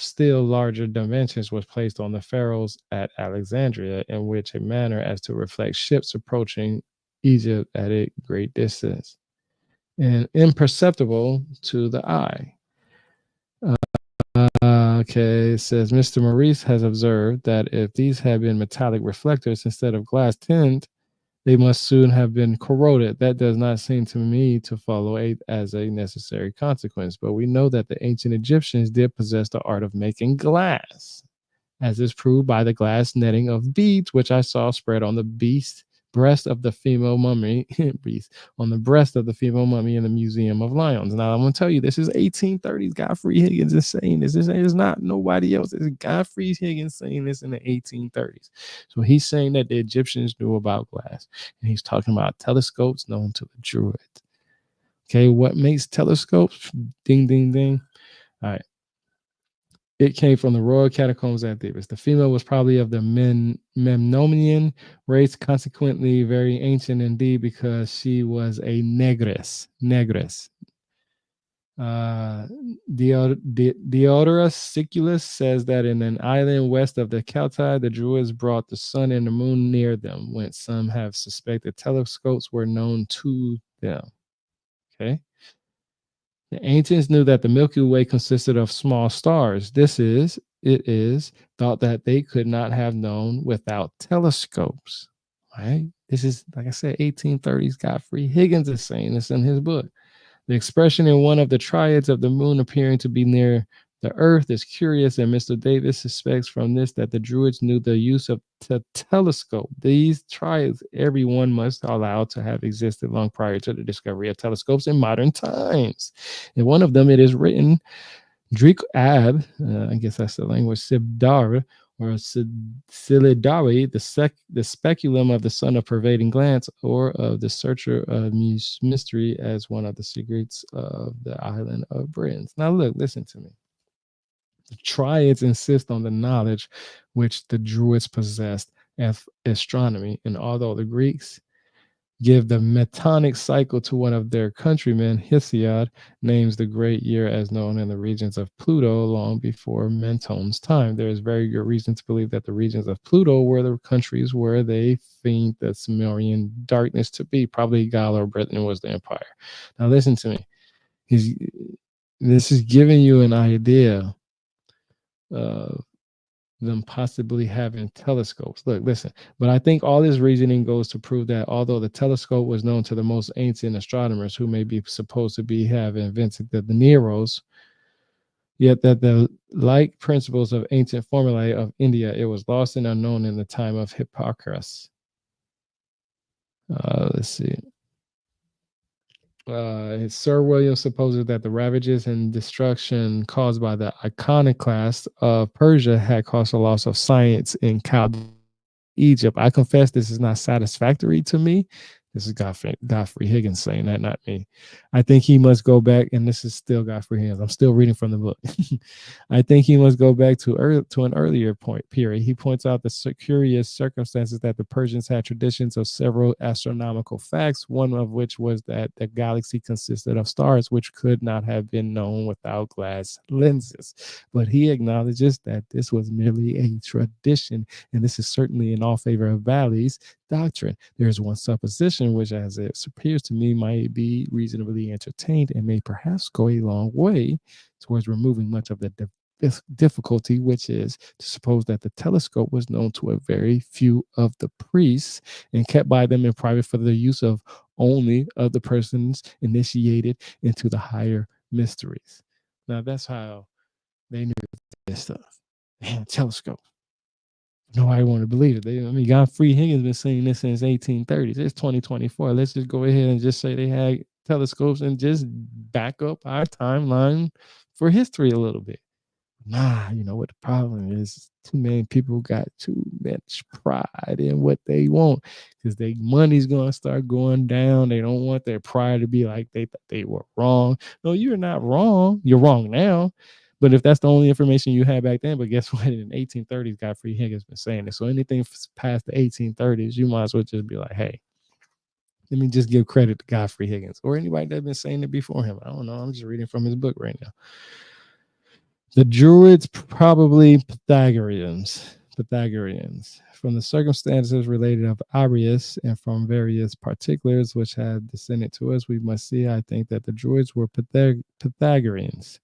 still larger dimensions was placed on the pharaohs at Alexandria, in which a manner as to reflect ships approaching Egypt at a great distance and imperceptible to the eye. Okay, it says Mr. Maurice has observed that if these had been metallic reflectors instead of glass tint, they must soon have been corroded. That does not seem to me to follow as a necessary consequence, but we know that the ancient Egyptians did possess the art of making glass, as is proved by the glass netting of beads, which I saw spread on the breast of the female mummy, on the breast of the female mummy in the Museum of Lions. Now, I'm going to tell you, this is 1830s. Godfrey Higgins is saying this. This is not nobody else. It's Godfrey Higgins saying this in the 1830s. So he's saying that the Egyptians knew about glass. And he's talking about telescopes known to the Druids. Okay, what makes telescopes? Ding, ding, ding. All right. It came from the royal catacombs at Thebes. The female was probably of the Memnomian race, consequently very ancient indeed, because she was a negress. Diodorus Siculus says that in an island west of the Celtic, the Druids brought the sun and the moon near them, whence some have suspected telescopes were known to them. Okay. The ancients knew that the Milky Way consisted of small stars. It is thought that they could not have known without telescopes. Right? This is, like I said, 1830s. Godfrey Higgins is saying this in his book. The expression in one of the triads of the moon appearing to be near the earth is curious, and Mr. Davis suspects from this that the Druids knew the use of telescope. These triads, everyone must allow to have existed long prior to the discovery of telescopes in modern times. In one of them, it is written, Drik Ab, I guess that's the language, Sibdar, or Silidari, the speculum of the sun of pervading glance, or of the searcher of mystery as one of the secrets of the island of Britain. Now look, listen to me. The triads insist on the knowledge which the Druids possessed of astronomy, and although the Greeks give the metonic cycle to one of their countrymen, Hesiod names the great year as known in the regions of Pluto long before Menton's time. There is very good reason to believe that the regions of Pluto were the countries where they think the Sumerian darkness to be. Probably Gaul or Britain was the empire. Now listen to me. This is giving you an idea of them possibly having telescopes. Look, listen, but I think all this reasoning goes to prove that although the telescope was known to the most ancient astronomers who may be supposed to be have invented the Neros, yet that the like principles of ancient formulae of India, it was lost and unknown in the time of Hipparchus. Let's see. Sir William supposes that the ravages and destruction caused by the iconoclasts of Persia had caused a loss of science in Egypt. I confess this is not satisfactory to me. This is Godfrey Higgins saying that, not me. I think he must go back, and this is still Godfrey Higgins. I'm still reading from the book. I think he must go back to an earlier period. He points out the curious circumstances that the Persians had traditions of several astronomical facts, one of which was that the galaxy consisted of stars, which could not have been known without glass lenses. But he acknowledges that this was merely a tradition, and this is certainly in all favor of Bali's doctrine. There is one supposition which, as it appears to me, might be reasonably entertained and may perhaps go a long way towards removing much of the difficulty, which is to suppose that the telescope was known to a very few of the priests and kept by them in private for the use of only of the persons initiated into the higher mysteries. Now that's how they knew this stuff. Man, telescope. Nobody want to believe it. Godfrey Higgins been saying this since 1830s. It's 2024. Let's just go ahead and just say they had telescopes and just back up our timeline for history a little bit. Nah, you know what the problem is? Too many people got too much pride in what they want because their money's going to start going down. They don't want their pride to be like they thought they were wrong. No, you're not wrong. You're wrong now. But if that's the only information you had back then, but guess what? In the 1830s, Godfrey Higgins been saying it. So anything past the 1830s, you might as well just be like, hey, let me just give credit to Godfrey Higgins or anybody that's been saying it before him. I don't know. I'm just reading from his book right now. The Druids, probably Pythagoreans. From the circumstances related of Arius and from various particulars which have descended to us, we must see, I think, that the Druids were Pythagoreans.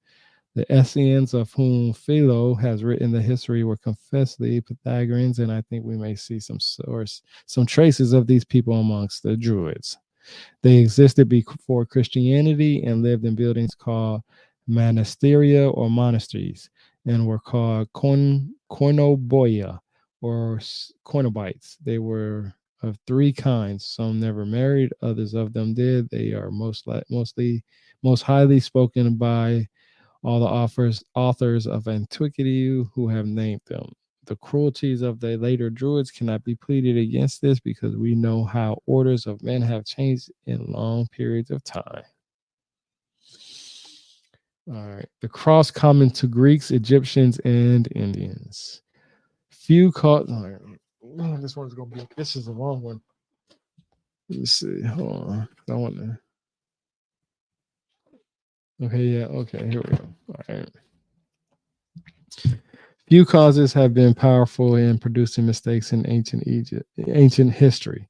The Essenes, of whom Philo has written the history, were confessedly Pythagoreans, and I think we may see some traces of these people amongst the Druids. They existed before Christianity and lived in buildings called monasteria or monasteries, and were called Cornoboia or Cornobites. They were of three kinds. Some never married, others of them did. They are most highly spoken by all the authors of antiquity who have named them. The cruelties of the later Druids cannot be pleaded against this because we know how orders of men have changed in long periods of time. All right. The cross common to Greeks, Egyptians, and Indians. Few caught. Man, this one's gonna be. This is a long one. Let's see. Hold on. I want to. Okay. Yeah. Okay. Here we go. All right. Few causes have been powerful in producing mistakes in ancient history.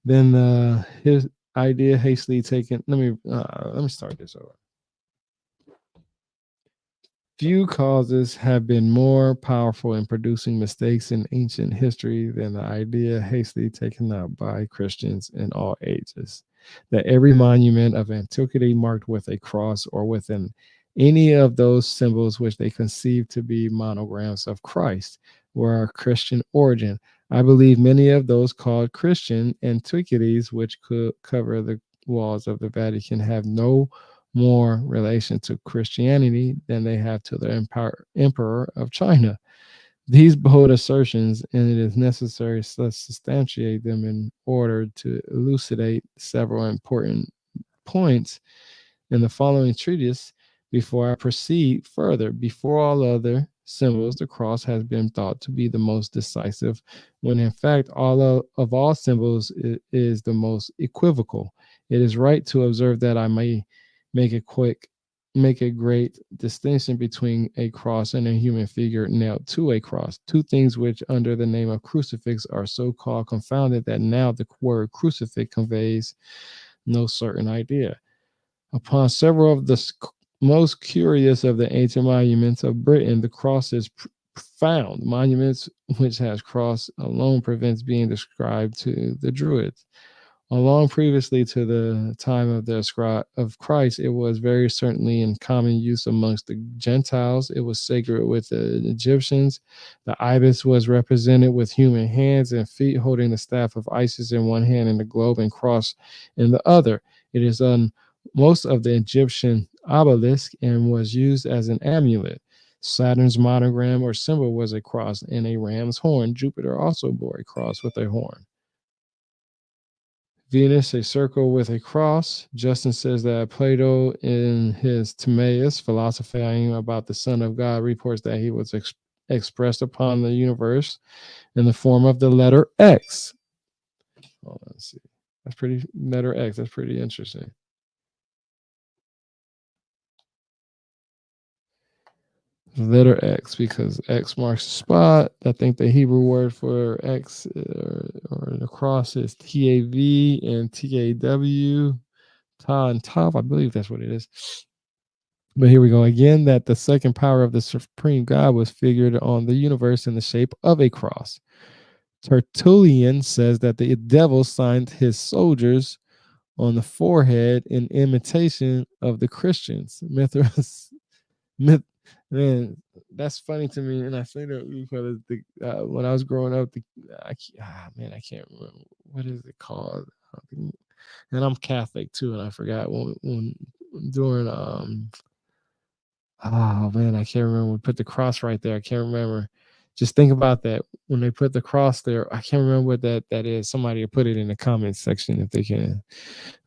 Then his idea hastily taken. Let me start this over. Few causes have been more powerful in producing mistakes in ancient history than the idea hastily taken up by Christians in all ages that every monument of antiquity marked with a cross or within any of those symbols which they conceived to be monograms of Christ were of Christian origin. I believe many of those called Christian antiquities, which could cover the walls of the Vatican, have no more relation to Christianity than they have to the emperor of China. These bold assertions, and it is necessary to substantiate them in order to elucidate several important points in the following treatise before I proceed further. Before all other symbols, the cross has been thought to be the most decisive, when in fact of all symbols is the most equivocal. It is right to observe that I may make a great distinction between a cross and a human figure nailed to a cross, two things which under the name of crucifix are so called confounded that now the word crucifix conveys no certain idea. Upon several of the most curious of the ancient monuments of Britain, the cross is found. Monuments which has cross alone prevents being described to the Druids. Long previously to the time of Christ, it was very certainly in common use amongst the Gentiles. It was sacred with the Egyptians. The ibis was represented with human hands and feet, holding the staff of Isis in one hand and the globe and cross in the other. It is on most of the Egyptian obelisk and was used as an amulet. Saturn's monogram or symbol was a cross and a ram's horn. Jupiter also bore a cross with a horn. Venus, a circle with a cross. Justin says that Plato, in his Timaeus, philosophizing about the Son of God, reports that he was expressed upon the universe in the form of the letter X. Oh, let's see. That's pretty, letter X. That's pretty interesting. Letter X, because X marks the spot. I think the Hebrew word for X or the cross is TAV and TAW. Ta and Tav, I believe that's what it is. But here we go again, that the second power of the supreme God was figured on the universe in the shape of a cross. Tertullian says that the devil signed his soldiers on the forehead in imitation of the Christians. Man, that's funny to me, and I say that because when I was growing up, I can't remember what is it called. And I'm Catholic too, and I forgot when during oh man, I can't remember. We put the cross right there. I can't remember. Just think about that when they put the cross there. I can't remember what that is. Somebody will put it in the comments section if they can.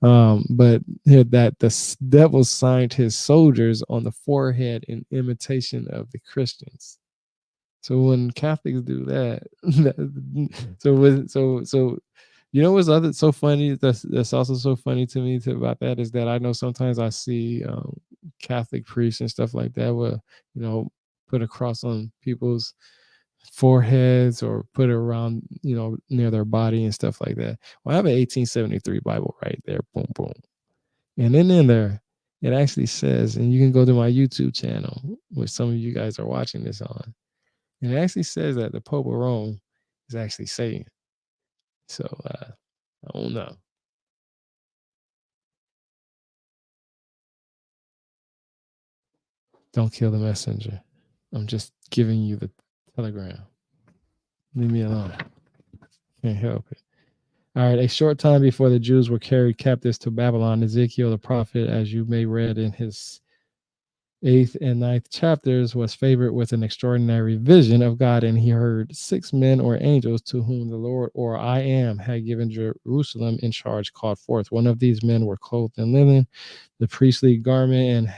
But here that the devil signed his soldiers on the forehead in imitation of the Christians. So when Catholics do that, so you know what's so funny? That's also so funny to me about that is that I know sometimes I see Catholic priests and stuff like that will put a cross on people's foreheads or put it around near their body and stuff like that. Well, I have an 1873 Bible right there, boom boom, and then in there it actually says, and you can go to my YouTube channel, which some of you guys are watching this on. And it actually says that the Pope of Rome is actually Satan. So I don't know. Don't kill the messenger. I'm just giving you the telegram. Leave me alone. Can't help it. All right, a short time before the Jews were carried captives to Babylon, Ezekiel the prophet, as you may read in his 8th and ninth chapters, was favored with an extraordinary vision of God, and he heard 6 men or angels to whom the Lord, or I am, had given Jerusalem in charge, called forth. One of these men were clothed in linen, the priestly garment,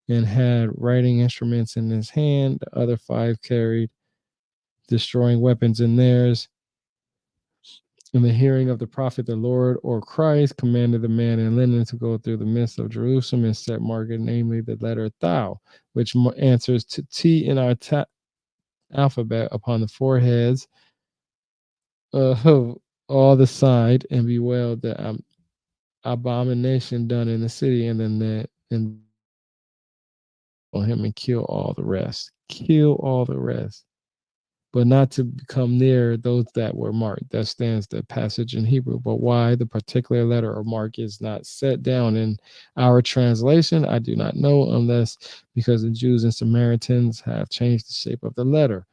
and had writing instruments in his hand. The other 5 carried destroying weapons in theirs. In the hearing of the prophet, the Lord or Christ commanded the man in linen to go through the midst of Jerusalem and set marked, namely the letter thou, which answers to T in our alphabet, upon the foreheads of all the side, and bewail the abomination done in the city, and then and on him and kill all the rest. Kill all the rest. But not to come near those that were marked. That stands the passage in Hebrew. But why the particular letter or mark is not set down in our translation, I do not know, unless because the Jews and Samaritans have changed the shape of the letter,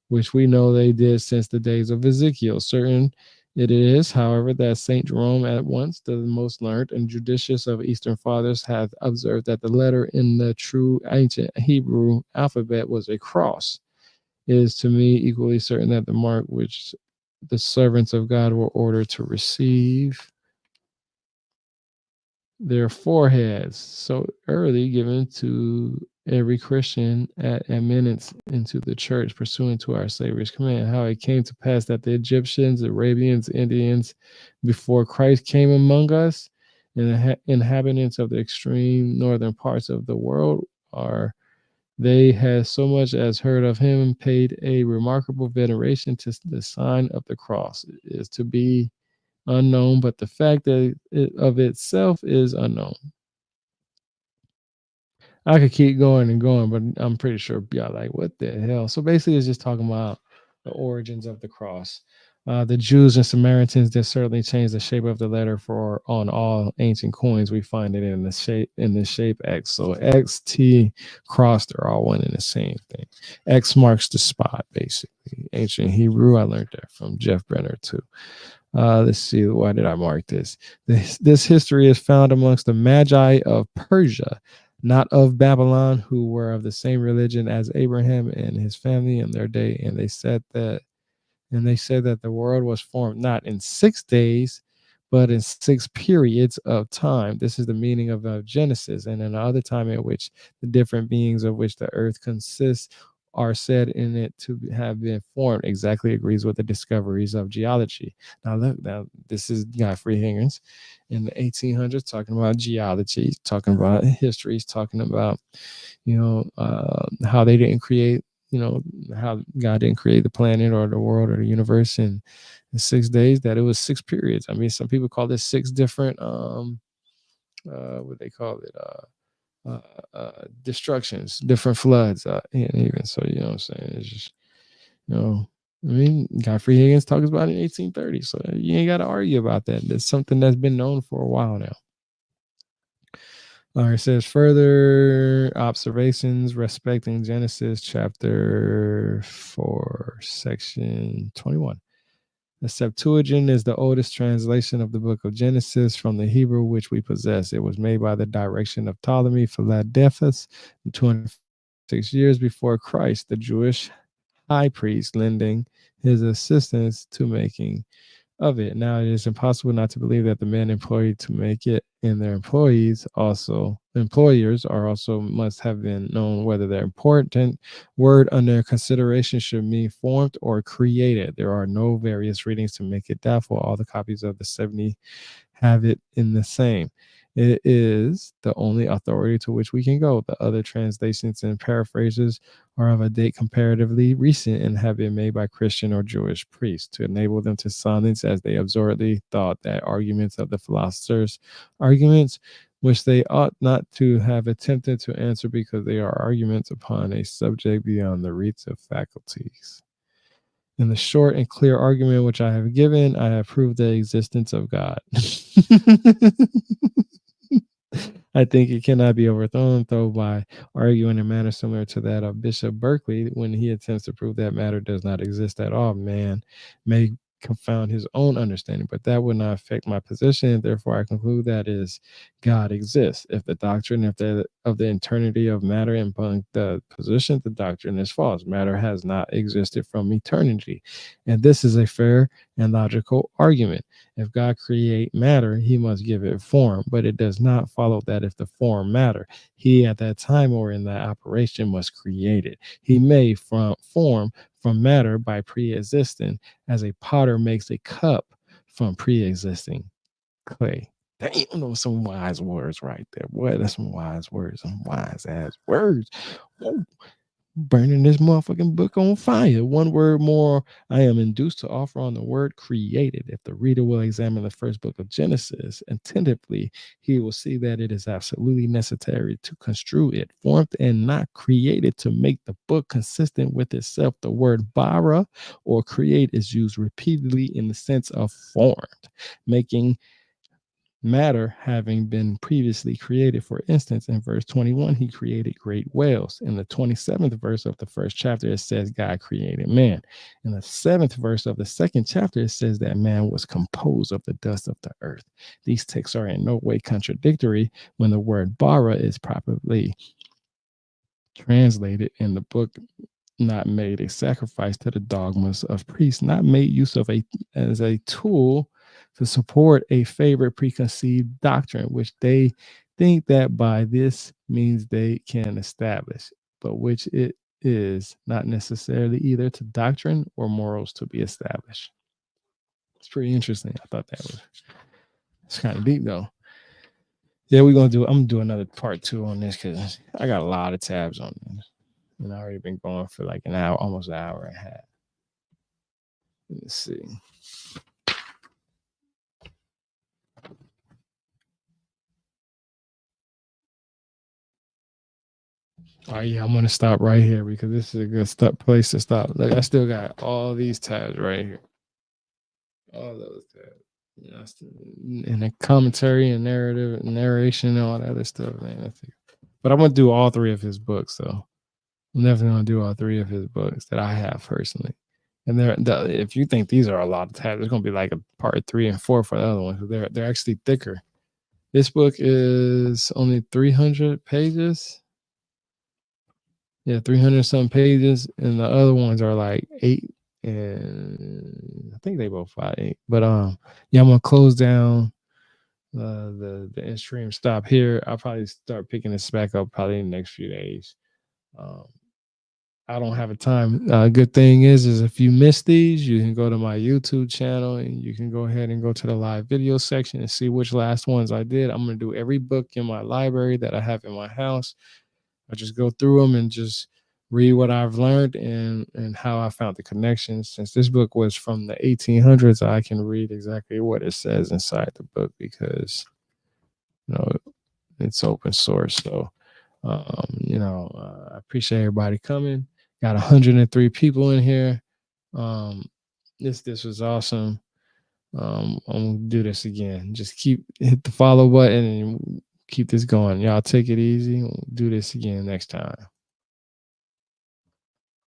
which we know they did since the days of Ezekiel. Certain it is, however, that St. Jerome, at once the most learned and judicious of Eastern fathers, hath observed that the letter in the true ancient Hebrew alphabet was a cross. It is to me equally certain that the mark which the servants of God were ordered to receive their foreheads so early given to every Christian at admittance into the church pursuant to our Savior's command, how it came to pass that the Egyptians, Arabians, Indians, before Christ came among us, and the inhabitants of the extreme northern parts of the world are they had so much as heard of him, paid a remarkable veneration to the sign of the cross. It is to be unknown, but the fact that it of itself is unknown. I could keep going and going, but I'm pretty sure y'all like, what the hell? So basically, it's just talking about the origins of the cross. The Jews and Samaritans did certainly change the shape of the letter for on all ancient coins. We find it in the shape X. So X, T, cross, they're all one and the same thing. X marks the spot, basically. Ancient Hebrew, I learned that from Jeff Brenner too. Let's see, why did I mark this? This history is found amongst the Magi of Persia, not of Babylon, who were of the same religion as Abraham and his family in their day, and they said that the world was formed not in 6 days, but in 6 periods of time. This is the meaning of Genesis, and another time in which the different beings of which the earth consists are said in it to have been formed. Exactly agrees with the discoveries of geology. Now look, this is Godfrey Higgins in the 1800s talking about geology, talking about history, talking about how they didn't create, how God didn't create the planet or the world or the universe in 6 days, that it was 6 periods. I mean, some people call this 6 different what they call it destructions, different floods, and even so, what I'm saying, it's just, I mean, Godfrey Higgins talks about it in 1830, so you ain't got to argue about that. That's something that's been known for a while now. It says further observations respecting Genesis chapter 4, section 21. The Septuagint is the oldest translation of the book of Genesis from the Hebrew which we possess. It was made by the direction of Ptolemy Philadelphus 26 years before Christ, the Jewish high priest, lending his assistance to making of it. Now it is impossible not to believe that the men employed to make it and their employers are also must have been known whether the important word under consideration should mean formed or created. There are no various readings to make it doubtful. All the copies of the 70 have it in the same. It is the only authority to which we can go. The other translations and paraphrases are of a date comparatively recent and have been made by Christian or Jewish priests to enable them to silence, as they absurdly thought, that arguments of the philosophers, arguments which they ought not to have attempted to answer because they are arguments upon a subject beyond the reach of faculties. In the short and clear argument which I have given, I have proved the existence of God. I think it cannot be overthrown, though, by arguing in a manner similar to that of Bishop Berkeley when he attempts to prove that matter does not exist at all. Man may confound his own understanding, but that would not affect my position. Therefore, I conclude that is God exists. If the doctrine of the eternity of matter and the position, the doctrine is false. Matter has not existed from eternity, and this is a fair and logical argument. If God create matter, he must give it form, but it does not follow that if the form matter, he at that time or in that operation must create it. He may form from matter by pre-existing, as a potter makes a cup from pre-existing clay. Damn, those some wise words right there. Boy, that's some wise words, some wise ass words. Whoa. Burning this motherfucking book on fire. One word more I am induced to offer on the word created. If the reader will examine the first book of Genesis attentively, he will see that it is absolutely necessary to construe it, formed and not created, to make the book consistent with itself. The word bara or create is used repeatedly in the sense of formed, making matter having been previously created. For instance, in verse 21, he created great whales. In the 27th verse of the first chapter, it says God created man. In the 7th verse of the second chapter, it says that man was composed of the dust of the earth. These texts are in no way contradictory when the word bara is properly translated in the book. Not made a sacrifice to the dogmas of priests, not made use of as a tool to support a favorite preconceived doctrine, which they think that by this means they can establish, but which it is not necessarily either to doctrine or morals to be established. It's pretty interesting. I thought that was, it's kind of deep though. Yeah, I'm gonna do another part 2 on this because I got a lot of tabs on this. And I've already been going for like an hour, almost an hour and a half. Let's see. Oh yeah, I'm gonna stop right here because this is a good place to stop. Like I still got all these tabs right here, all those tabs. You know, and the commentary and narration and all that other stuff, man. But I'm gonna do all 3 of his books, though. I'm definitely gonna do all 3 of his books that I have personally. And if you think these are a lot of tabs, there's gonna be like a part 3 and 4 for the other ones. They're actually thicker. This book is only 300 pages. Yeah, 300 some pages, and the other ones are like 8, and I think they both 5, 8. But yeah, I'm gonna close down the in stream. Stop here. I'll probably start picking this back up probably in the next few days. Um, I don't have a time. Good thing is if you miss these, you can go to my YouTube channel and you can go ahead and go to the live video section and see which last ones I did. I'm gonna do every book in my library that I have in my house. I just go through them and just read what I've learned and how I found the connections. Since this book was from the 1800s, I can read exactly what it says inside the book because it's open source. So I appreciate everybody coming. Got 103 people in here. This was awesome. I'm gonna do this again. Just hit the follow button and keep this going. Y'all take it easy. We'll do this again next time.